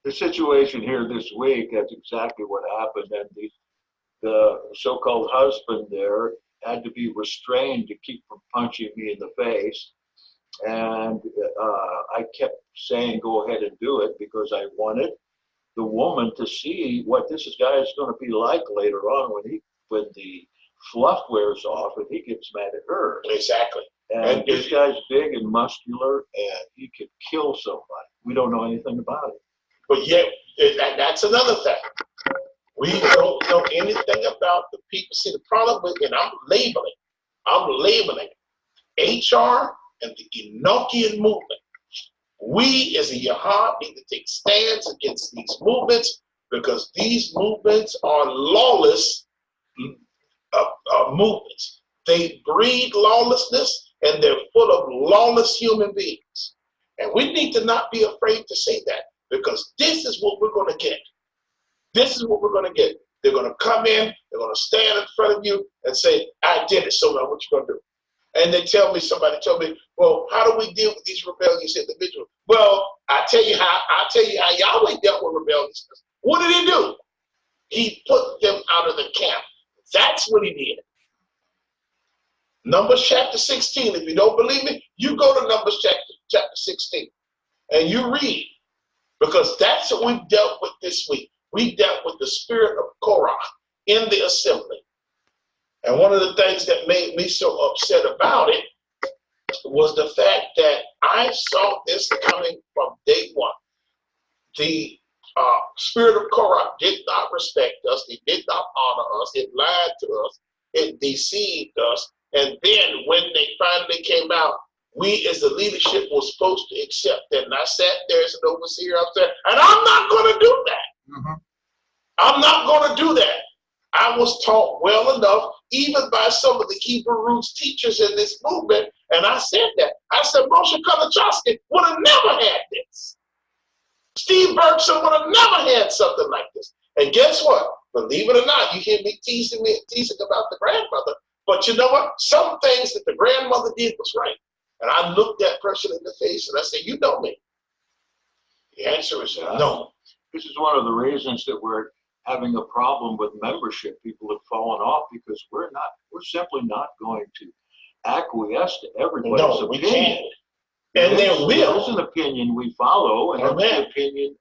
The situation here this week, that's exactly what happened. And the so-called husband there had to be restrained to keep from punching me in the face. And I kept saying, go ahead and do it, because I wanted the woman to see what this guy is going to be like later on when the fluff wears off and he gets mad at her. Exactly. And this guy's big and muscular, and he could kill somebody. We don't know anything about it. But yet, that's another thing. We don't know anything about the people. See, the problem with, and I'm labeling HR and the Enochian movement. We as a Yahad need to take stands against these movements, because these movements are lawless movements. They breed lawlessness, and they're full of lawless human beings. And we need to not be afraid to say that, because this is what we're going to get. This is what we're going to get. They're going to come in, they're going to stand in front of you and say, I did it, so now what you going to do? And somebody told me, well, how do we deal with these rebellious individuals? Well, I'll tell you how Yahweh dealt with rebelliousness. What did he do? He put them out of the camp. That's what he did. Numbers chapter 16. If you don't believe me, you go to Numbers chapter 16 and you read, because that's what we've dealt with this week. We dealt with the spirit of Korah in the assembly. And one of the things that made me so upset about it was the fact that I saw this coming from day one. The spirit of Korah did not respect us. It did not honor us. It lied to us. It deceived us. And then when they finally came out, we as the leadership was supposed to accept that. And I sat there as an overseer up there, and I'm not going to do that. Mm-hmm. I'm not going to do that. I was taught well enough, even by some of the Hebrew roots teachers in this movement, and I said that. I said, Moshe Kolachowski would have never had this. Steve Bergson would have never had something like this. And guess what? Believe it or not, you hear me teasing about the grandmother, but you know what? Some things that the grandmother did was right. And I looked that person in the face and I said, you know me. The answer is no. This is one of the reasons that we're having a problem with membership. People have fallen off because we're simply not going to acquiesce to everybody's opinion. We can't. And there will. There's an opinion we follow, and that's the opinion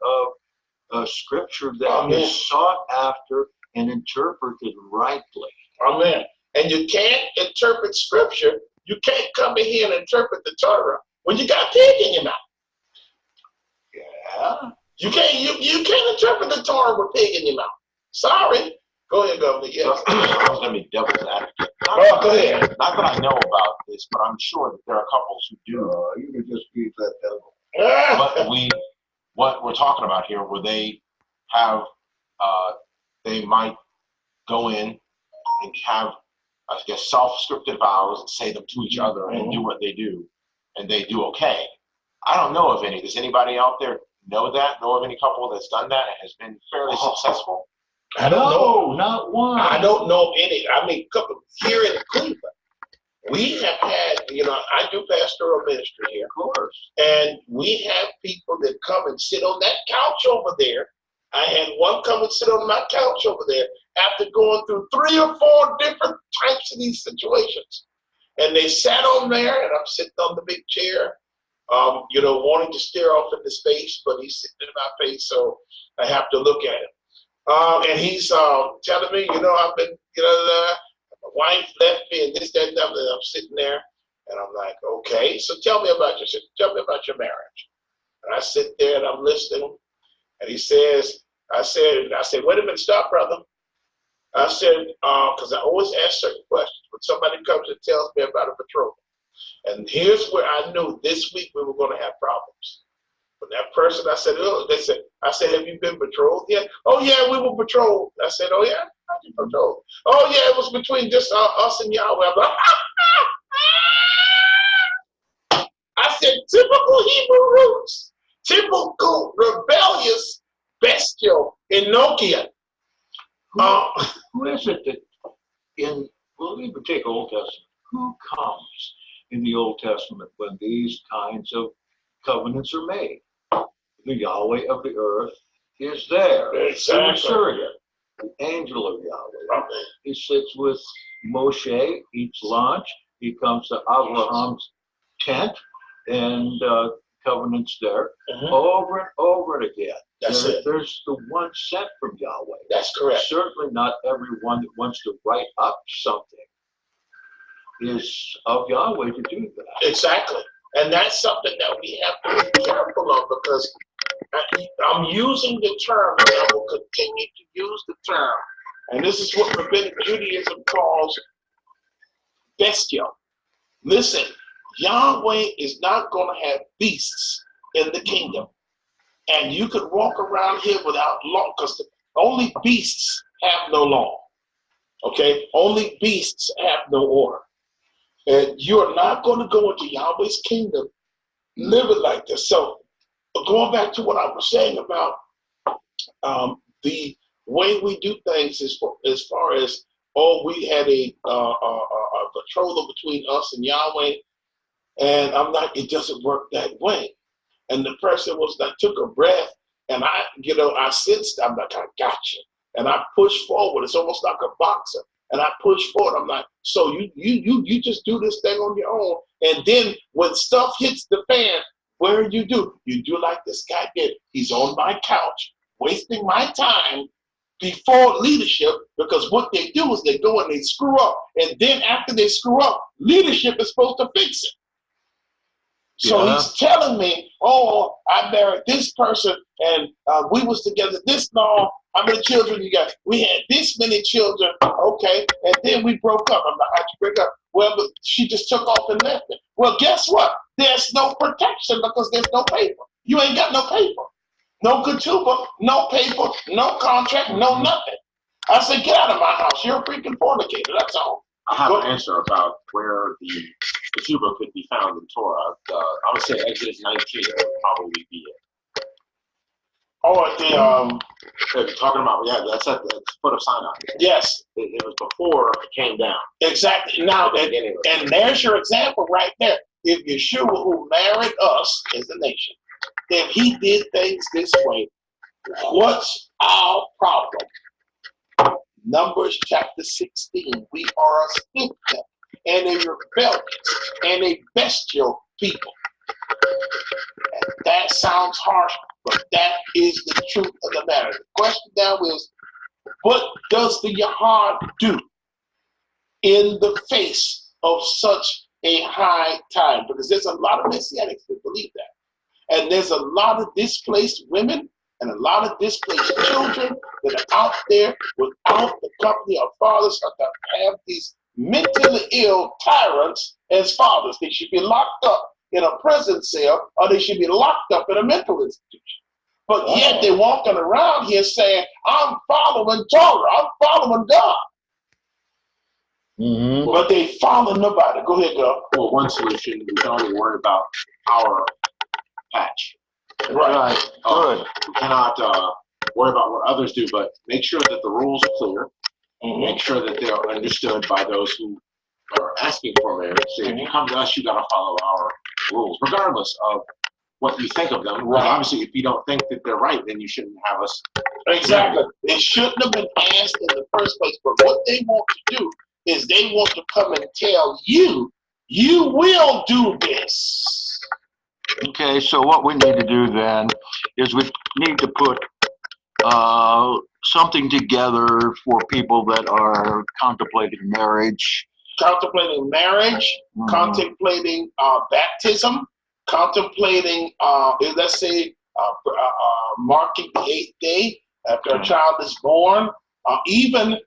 of Scripture that is sought after and interpreted rightly. Amen. And you can't interpret Scripture. You can't come in here and interpret the Torah when you got pig in your mouth. Yeah. You can't interpret the Torah with pig in your mouth. Sorry. Go ahead, Governor. Yes. I was going to be devil's advocate. Go ahead. Not that I know about this, but I'm sure that there are couples who do. You can just be that devil. But what we're talking about here, where they have, they might go in and have, I guess, self-scripted vows and say them to each other and do what they do, and they do okay. I don't know of any. Does anybody out there know of any couple that's done that and has been fairly successful? I don't know. Not one. I don't know of any. I mean, a couple here in Cleveland. We have had, I do pastoral ministry here. Of course. And we have people that come and sit on that couch over there. I had one come and sit on my couch over there after going through 3 or 4 different types of these situations. And they sat on there, and I'm sitting on the big chair, wanting to stare off into space, but he's sitting in my face, so I have to look at him. And he's telling me, I've been, my wife left me and this, that, and that, and I'm sitting there, and I'm like, okay, so tell me about your marriage. And I sit there and I'm listening, and he says, I said, wait a minute, stop, brother. I said, because I always ask certain questions when somebody comes and tells me about a betrothal. And here's where I knew this week we were going to have problems. When that person, I said, have you been betrothed yet? Oh, yeah, we were betrothed. I said, oh, yeah? How'd you betrothed? Oh, yeah, it was between just us and Yahweh. I'm like, I said, typical Hebrew roots, typical rebellious bestial Enochian. Who is it that we'll even take Old Testament, who comes in the Old Testament when these kinds of covenants are made? The Yahweh of the earth is there. Exactly. Surrogate, the angel of Yahweh. He sits with Moshe, eats lunch. He comes to Abraham's tent and covenants there over and over again. That's it. There's the one sent from Yahweh. That's correct. Certainly not everyone that wants to write up something is of Yahweh to do that. Exactly. And that's something that we have to be careful of, because I'm using the term, and I will continue to use the term. And this is what Rabbinic Judaism calls bestial. Listen, Yahweh is not going to have beasts in the kingdom. And you could walk around here without law, because only beasts have no law. Okay? Only beasts have no order. And you're not going to go into Yahweh's kingdom living like this. So going back to what I was saying about the way we do things as far as, we had a betrothal between us and Yahweh, and I'm like, it doesn't work that way. And the person took a breath, and I sensed, I'm like, I got you. And I pushed forward. It's almost like a boxer. And I push forward. I'm like, so you just do this thing on your own. And then when stuff hits the fan, what do? You do like this guy did. He's on my couch, wasting my time before leadership, because what they do is they go and they screw up. And then after they screw up, leadership is supposed to fix it. So he's telling me, I married this person, and we was together this long. How many children you got? We had this many children, okay, and then we broke up. I'm like, how'd you break up? Well, but she just took off and left me. Well, guess what? There's no protection because there's no paper. You ain't got no paper. No ketubah, no paper, no contract, no nothing. I said, get out of my house. You're a freaking fornicator, that's all. I have an answer about where the ketubah could be found in Torah. I would say Exodus 19 would probably be it. Talking about, that's at the foot of Sinai. Yes. It was before it came down. Exactly. Now, and there's your example right there. If Yeshua, who married us as a nation, if he did things this way, what's our problem? Numbers chapter 16. We are a stiff and a rebellious and a bestial people. And that sounds harsh, but that is the truth of the matter. The question now is, what does the Yahad do in the face of such a high time? Because there's a lot of Messianics that believe that. And there's a lot of displaced women and a lot of displaced children that are out there without the company of fathers, that have these mentally ill tyrants as fathers. They should be locked up in a prison cell, or they should be locked up in a mental institution. But yet they're walking around here saying, I'm following Torah, I'm following God. Mm-hmm. But they follow nobody. Go ahead, Gov. Well, one solution, we can only worry about our patch. Right. Good. We cannot worry about what others do, but make sure that the rules are clear. Mm-hmm. Make sure that they are understood by those who or asking for marriage, say if you come to us, you got to follow our rules, regardless of what you think of them. Right. Obviously, if you don't think that they're right, then you shouldn't have us. Exactly. It shouldn't have been asked in the first place. But what they want to do is they want to come and tell you, you will do this. Okay, so what we need to do then is we need to put something together for people that are contemplating marriage. Contemplating marriage, contemplating baptism, contemplating, let's say, marking the 8th day after a child is born, even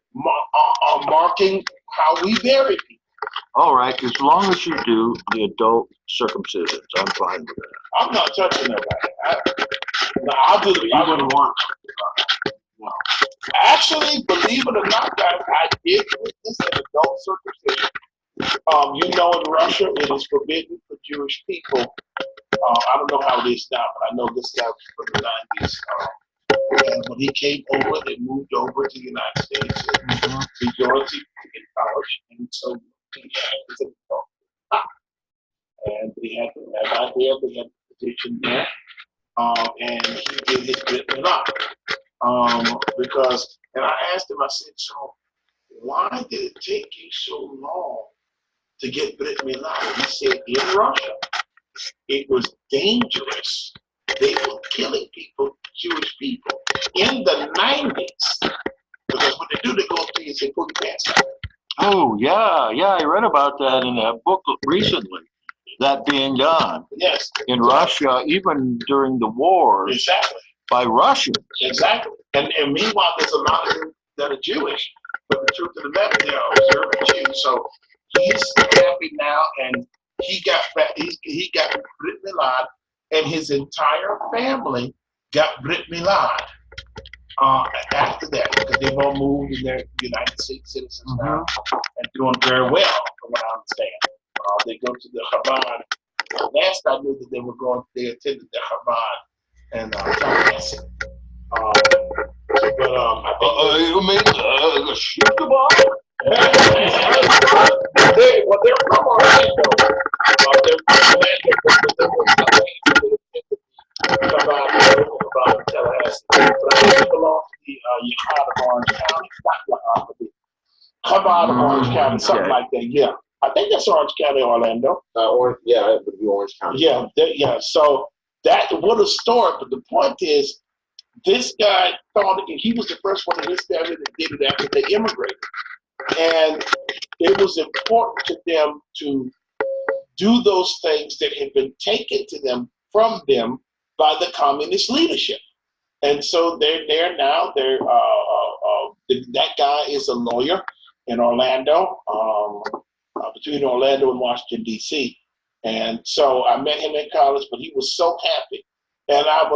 marking how we bury people. All right, as long as you do the adult circumcisions, I'm fine with that. I'm not touching nobody. I'll do the. You wouldn't want. No. Actually, believe it or not, guys, I did witness an adult circumcision. You know, in Russia, it is forbidden for Jewish people. I don't know how it is now, but I know this guy was from the 90s. And when he came over, they moved over to the United States. He joined in college, and so he was an adult. And they had the rabbi there, they had the position there, and he did his brit milah. Because, and I asked him, I said, so why did it take you so long to get brit milah? He said, in Russia, it was dangerous. They were killing people, Jewish people, in the 90s. Because what they do, they go up to you and say, pull your pants up. Oh, yeah, I read about that in a book recently, that being done. Yes. In Russia, even during the wars, Exactly. by Russians. Exactly. And meanwhile, there's a lot of them that are Jewish, but the truth of the matter, they're observant Jews. So he's happy now, and he got brit milah, and his entire family got brit milah after that, because they've all moved and they're United States citizens now and doing very well, from what I understand. They go to the Chabad. Last I knew that they attended the Chabad and Tallahassee. But I think You mean the Shabbat? well, they're from Orlando. They're from Orlando, but they were Chabad in Tallahassee. But I think they belong to the Yetcast of Orange County. Not Chabad of Orange County, something like that. Yeah, I think that's Orange County, Orlando. Yeah, it would be Orange County. Yeah. So that what a story. But the point is, this guy thought he was the first one in his family that did it after they immigrated, and it was important to them to do those things that had been taken to them from them by the communist leadership. And so they're there now. That guy is a lawyer in Orlando, between Orlando and Washington, D.C. And so I met him in college, but he was so happy. And I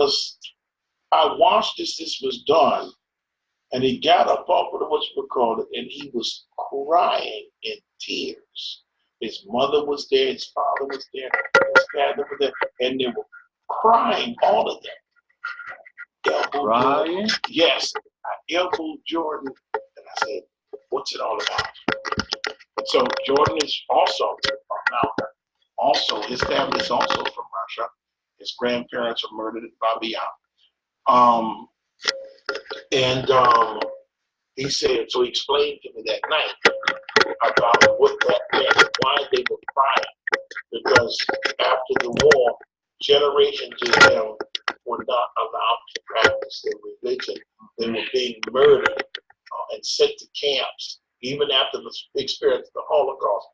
watched as this was done, and he got up off of the and he was crying in tears. His mother was there, his father was there, his father was there, and they were crying, all of them. Crying? Yes. I elbowed Jordan, and I said, what's it all about? So Jordan is also his family is also from Russia. His grandparents were murdered at Babiyan. He said, so he explained to me that night about what that meant, why they were crying. Because after the war, generations of them were not allowed to practice their religion. They were being murdered and sent to camps, even after the experience of the Holocaust,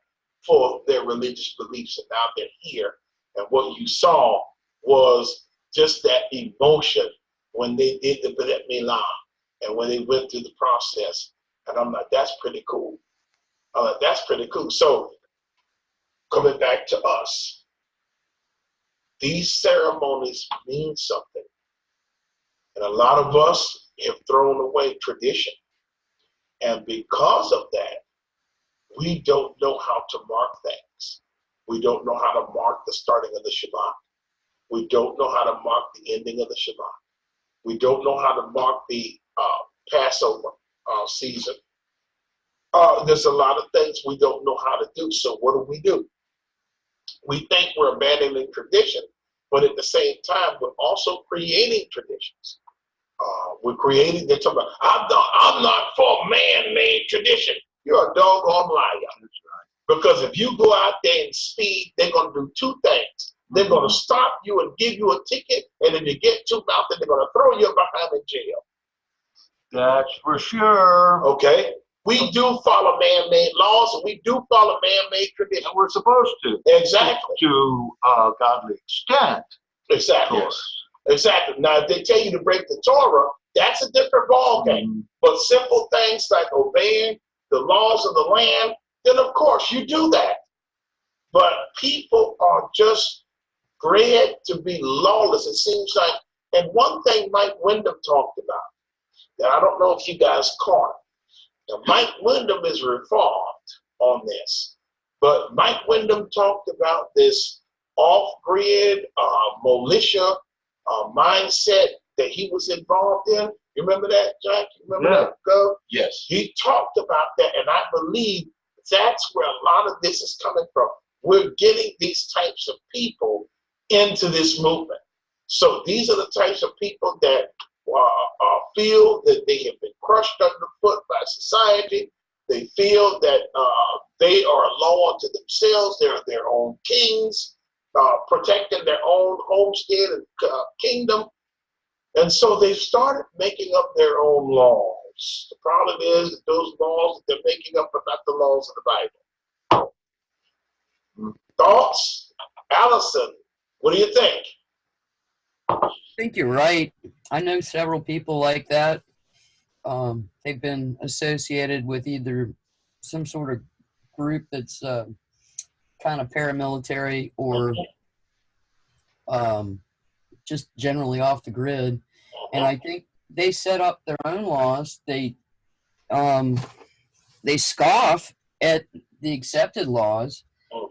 for their religious beliefs. And now they're here. And what you saw was just that emotion when they did the brit milah and when they went through the process. And I'm like, that's pretty cool. That's pretty cool. So coming back to us, these ceremonies mean something. And a lot of us have thrown away tradition. And because of that, we don't know how to mark things. We don't know how to mark the starting of the Shabbat. We don't know how to mark the ending of the Shabbat. We don't know how to mark the Passover season. There's a lot of things we don't know how to do. So what do? We think we're abandoning tradition, but at the same time, we're also creating traditions. We're creating, they're talking about, I'm not for man-made tradition. You're a doggone liar. Because if you go out there and speed, they're going to do two things. They're going to stop you and give you a ticket, and if you get too mouth, they're going to throw you behind in jail. That's for sure. Okay? We do follow man-made laws, and we do follow man-made traditions. And we're supposed to. Exactly. To a godly extent. Exactly. Yes. Exactly. Now, if they tell you to break the Torah, that's a different ballgame. But simple things like obeying the laws of the land, then of course you do that. But people are just bred to be lawless, it seems like. And one thing Mike Wyndham talked about, that I don't know if you guys caught. Now, Mike Wyndham is reformed on this, but Mike Wyndham talked about this off-grid militia mindset that he was involved in. You remember that, Jack? You remember that, Gov? Yes. He talked about that, and I believe that's where a lot of this is coming from. We're getting these types of people into this movement. So these are the types of people that feel that they have been crushed underfoot by society. They feel that they are a law unto themselves. They're their own kings, protecting their own homestead and kingdom. And so they've started making up their own laws. The problem is that those laws that they're making up are not the laws of the Bible. Thoughts? Allison, what do you think? I think you're right. I know several people like that. They've been associated with either some sort of group that's kind of paramilitary or just generally off the grid. And I think they set up their own laws. They scoff at the accepted laws,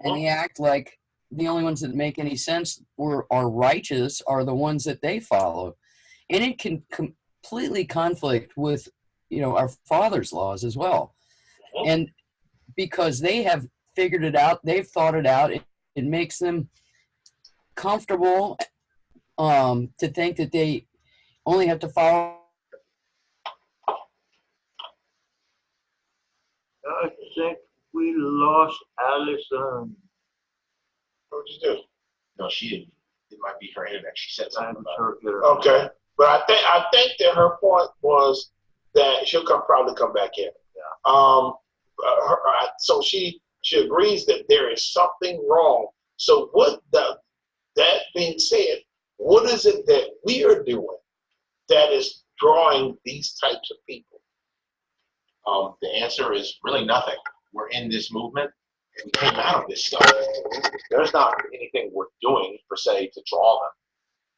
and they act like the only ones that make any sense or are righteous are the ones that they follow. And it can completely conflict with, our Father's laws as well. And because they have figured it out, they've thought it out, it makes them comfortable to think that they only have to follow. I think we lost Allison. What did you do? No, she didn't. It might be her internet. She said something about it. Okay. But I think that her point was that she'll probably come back in. Yeah. So she agrees that there is something wrong. So that being said, what is it that we are doing that is drawing these types of people? The answer is really nothing. We're in this movement. We came out of this stuff. There's not anything we're doing, per se, to draw them.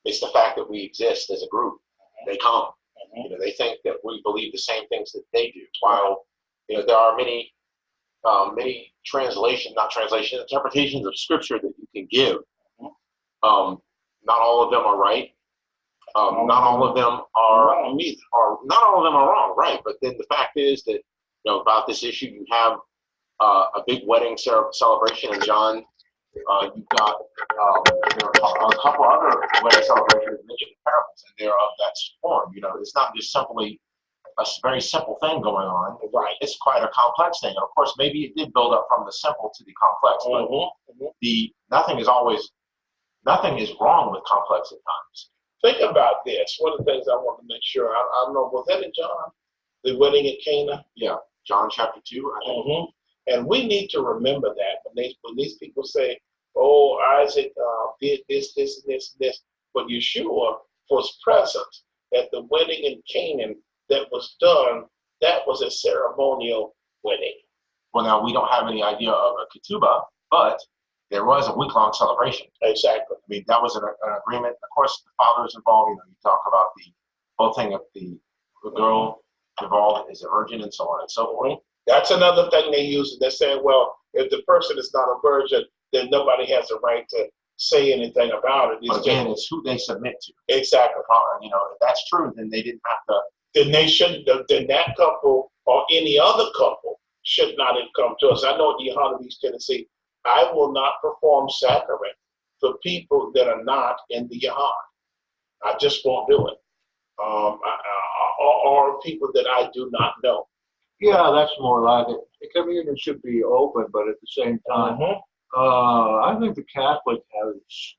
It's the fact that we exist as a group. They come. They think that we believe the same things that they do. While, there are many interpretations of scripture that you can give. Not all of them are right. Not all of them are wrong either. Not all of them are wrong, right? But then the fact is that, about this issue, you have a big wedding celebration in John. You've got a couple other wedding celebrations mentioned in parables, and they're of that form. It's not just simply a very simple thing going on. Right. It's quite a complex thing. And of course, maybe it did build up from the simple to the complex, but nothing is wrong with complex at times. Think about this. One of the things I want to make sure, I don't know, was that in John? The wedding at Cana? Yeah, John chapter 2, I think. And we need to remember that when these people say, oh, Isaac did this, and this. But Yeshua was present at the wedding in Canaan that was done. That was a ceremonial wedding. Well, now, we don't have any idea of a ketubah, but there was a week-long celebration. Exactly. I mean, that was an agreement. Of course, the father is involved. You talk about the whole thing of the girl involved is a virgin and so on and so forth. That's another thing they use. They're saying, well, if the person is not a virgin, then nobody has the right to say anything about it. But again, it's who they submit to. Exactly. If that's true, then they didn't have to. Then they shouldn't. Then that couple or any other couple should not have come to us. I know in the Yahana of East Tennessee, I will not perform sacrament for people that are not in the Yahana. I just won't do it. Or people that I do not know. Yeah, that's more like it. The communion should be open, but at the same time, I think the Catholic has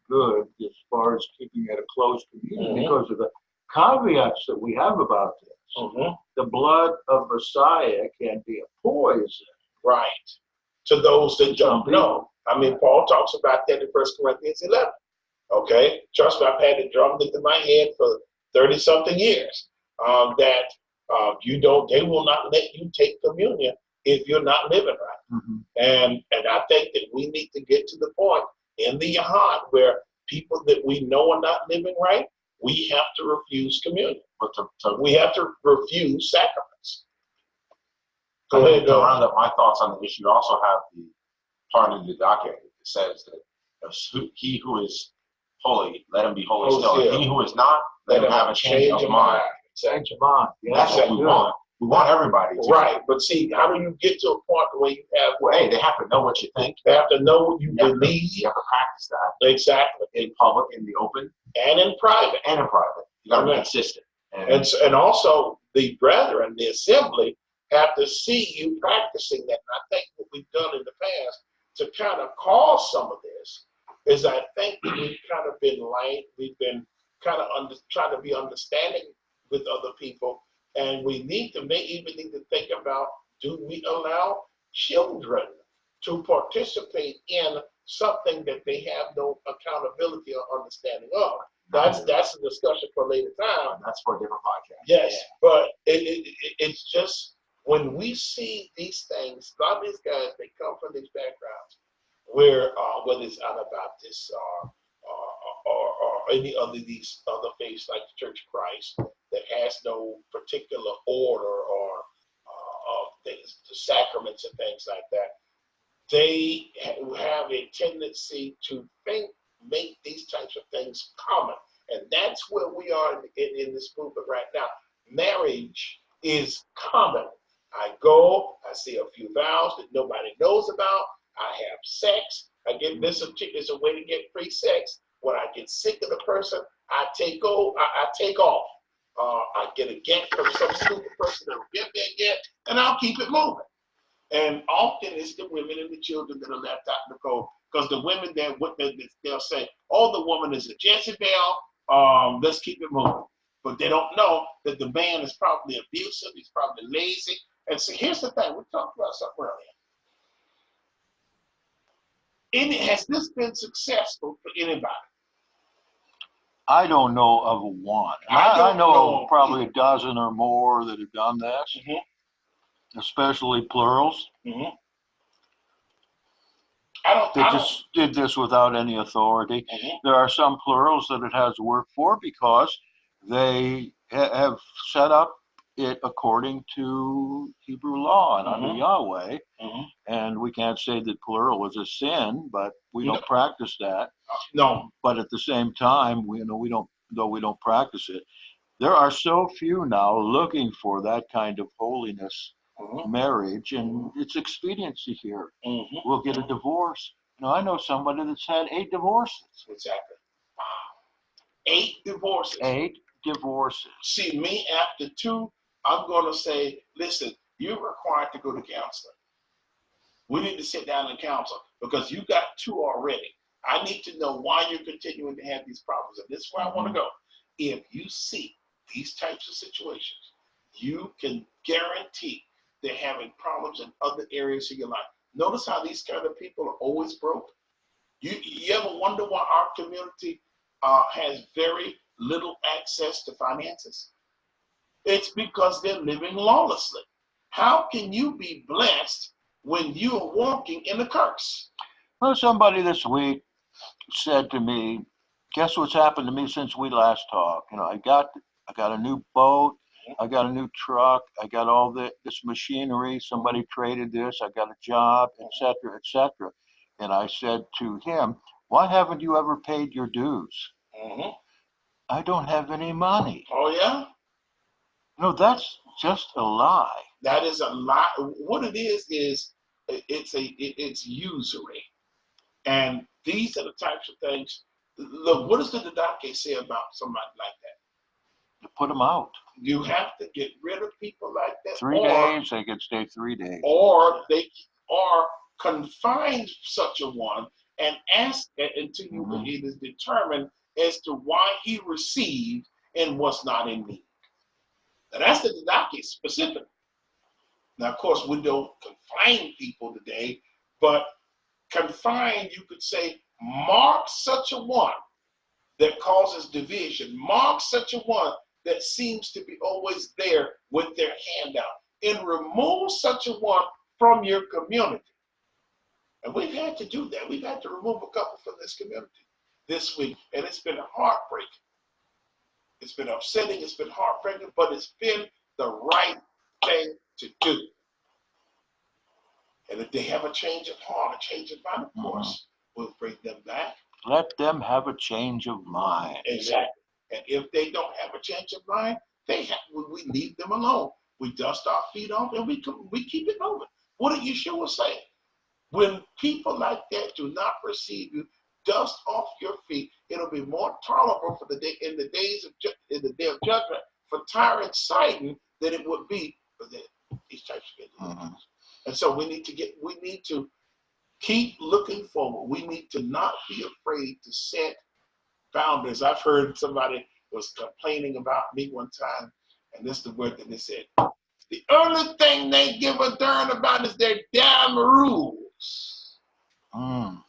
good as far as keeping it a closed communion because of the caveats that we have about this. The blood of Messiah can be a poison. Right. To those that don't know. I mean, Paul talks about that in 1 Corinthians 11. Okay? Trust me, I've had it drummed into my head for 30-something years. They will not let you take communion if you're not living right. And I think that we need to get to the point in the Yahad where people that we know are not living right, we have to refuse communion. We have to refuse sacraments. Go ahead. To round up my thoughts on the issue, you also have the part of the docket that says that he who is holy, let him be holy still. And he who is not, let him have a change of mind. Change of mind. That's what we want. We want everybody to. Right, but see, how do you get to a point where you have? Well, hey, they have to know what you think. They have to know what you believe. You have to practice that. Exactly. In public, in the open, and in private. You got to be consistent. And also the brethren, the assembly, have to see you practicing that. And I think what we've done in the past to kind of cause some of this is I think that we've kind of been light. We've been kind of trying to be understanding with other people. And we need to even need to think about, do we allow children to participate in something that they have no accountability or understanding of? That's a discussion for a later time. That's for a different podcast. Yes, but it's just when we see these things, a lot of these guys, they come from these backgrounds where whether it's Anabaptists or any other these other faiths like the Church of Christ that has no particular order or things, the sacraments and things like that, they have a tendency to make these types of things common. And that's where we are in this movement right now. Marriage is common. I go, I say a few vows that nobody knows about, I have sex, I get this is a way to get free sex. When I get sick of the person, I take off. I get a get from some stupid person that'll give me a get, and I'll keep it moving. And often it's the women and the children that are left out in the cold. Because the women, they'll say, oh, the woman is a Jezebel, let's keep it moving. But they don't know that the man is probably abusive, he's probably lazy. And so here's the thing, we talked about something earlier. Has this been successful for anybody? I don't know of one. I know of probably a dozen or more that have done this, especially plurals. They just did this without any authority. There are some plurals that it has worked for because they have set up it according to Hebrew law and under Yahweh. And we can't say that plural is a sin, but we don't practice that. No. But at the same time, we don't practice it. There are so few now looking for that kind of holiness marriage, and it's expediency here. We'll get a divorce. I know somebody that's had 8 divorces. Exactly. 8 divorces. 8 divorces. See, me after 2, I'm going to say, listen, you're required to go to counseling. We need to sit down and counsel because you got 2 already. I need to know why you're continuing to have these problems. And this is where I want to go. If you see these types of situations, you can guarantee they're having problems in other areas of your life. Notice how these kind of people are always broke. You ever wonder why our community has very little access to finances? It's because they're living lawlessly. How can you be blessed when you are walking in a curse? Well, somebody this week said to me, guess what's happened to me since we last talked? I got a new boat, I got a new truck, I got all this machinery, somebody traded this, I got a job, etc., etc. And I said to him, why haven't you ever paid your dues? I don't have any money. Oh, yeah? No, that's just a lie. That is a lot. What it is it's usury. And these are the types of things. Look, what does the Didache say about somebody like that? To put them out. You have to get rid of people like that. 3 days, they can stay 3 days. Or confine such a one and ask until it is determined as to why he received and was not in need. Now that's the Didache specific. Now, of course, we don't confine people today, but confine, you could say, mark such a one that causes division. Mark such a one that seems to be always there with their hand out. And remove such a one from your community. And we've had to do that. We've had to remove a couple from this community this week. And it's been heartbreaking. It's been upsetting. It's been heartbreaking, but it's been the right thing to do. And if they have a change of heart, a change of mind, of course, we'll bring them back. Let them have a change of mind. Exactly. And if they don't have a change of mind, we leave them alone. We dust our feet off and we keep it moving. What did Yeshua say? When people like that do not receive you, dust off your feet. It'll be more tolerable for the day in the day of judgment for Tyre and Sidon than it would be for these types of individuals. And so we need to keep looking forward. We need to not be afraid to set boundaries. I've heard somebody was complaining about me one time, and this is the word that they said. The only thing they give a darn about is their damn rules.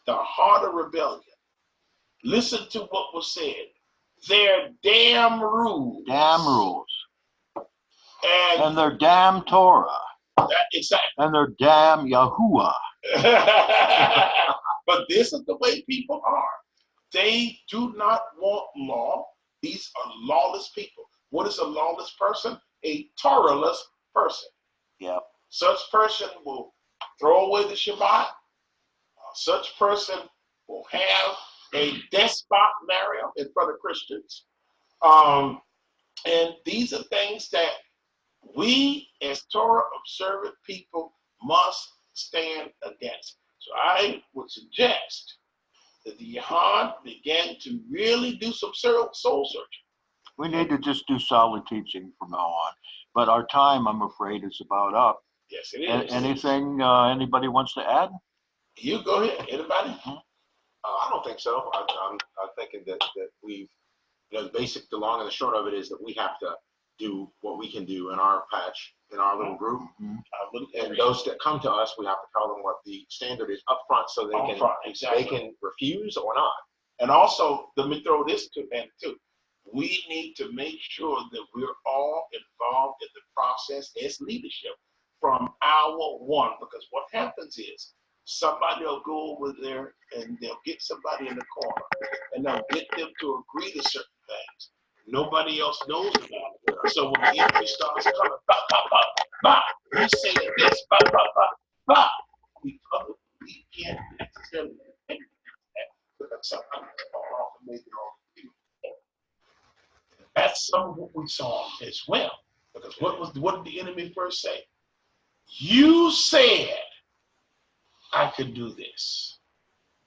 The heart of rebellion. Listen to what was said. Their damn rules. Damn rules. And their damn Torah. Exactly. And their damn Yahuwah. But this is the way people are. They do not want law. These are lawless people. What is a lawless person? A Torahless person. Yep. Such person will throw away the Shabbat. Such person will have a despot marry in front of Christians. And these are things that we as Torah observant people must stand against. So I would suggest that the Yahad began to really do some soul searching. We need to just do solid teaching from now on. But our time, I'm afraid, is about up. Yes, it is. Anything anybody wants to add? You go ahead. Anybody? I don't think so. I'm thinking that we've, the long and the short of it is that we have to do what we can do in our patch, in our little group. And those that come to us, we have to tell them what the standard is up front so they can refuse or not. And also, let me throw this too. We need to make sure that we're all involved in the process as leadership from hour one, because what happens is somebody will go over there and they'll get somebody in the corner and they'll get them to agree to certain things. Nobody else knows about it. So when the enemy starts coming, bah, bah, bah, bah, you say this, bah, bah, bah, bah, we can't necessarily think that because somebody fall off and make it all. That's some of what we saw as well. Because what did the enemy first say? You said I could do this.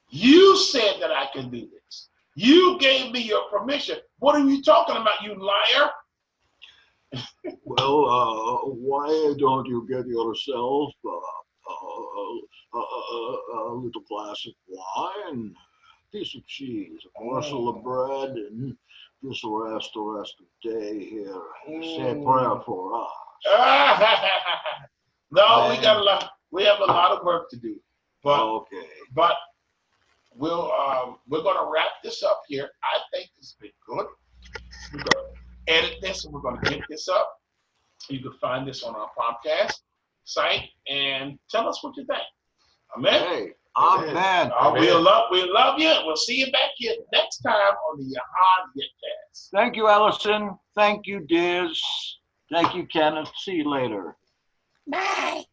You said that I could do this. You gave me your permission. What are you talking about, you liar? Well, why don't you get yourself a little glass of wine, a piece of cheese, a morsel of bread, and just rest the rest of the day here and say a prayer for us? No, we got a lot. We have a lot of work to do. But okay. But we're going to wrap this up here. I think this has been good. We're going to edit this and we're going to get this up. You can find this on our podcast site and tell us what you think. Amen. Hey, amen. We love you. We'll see you back here next time on the Yahad Yetcast. Thank you, Ellison. Thank you, Diz. Thank you, Kenneth. See you later. Bye.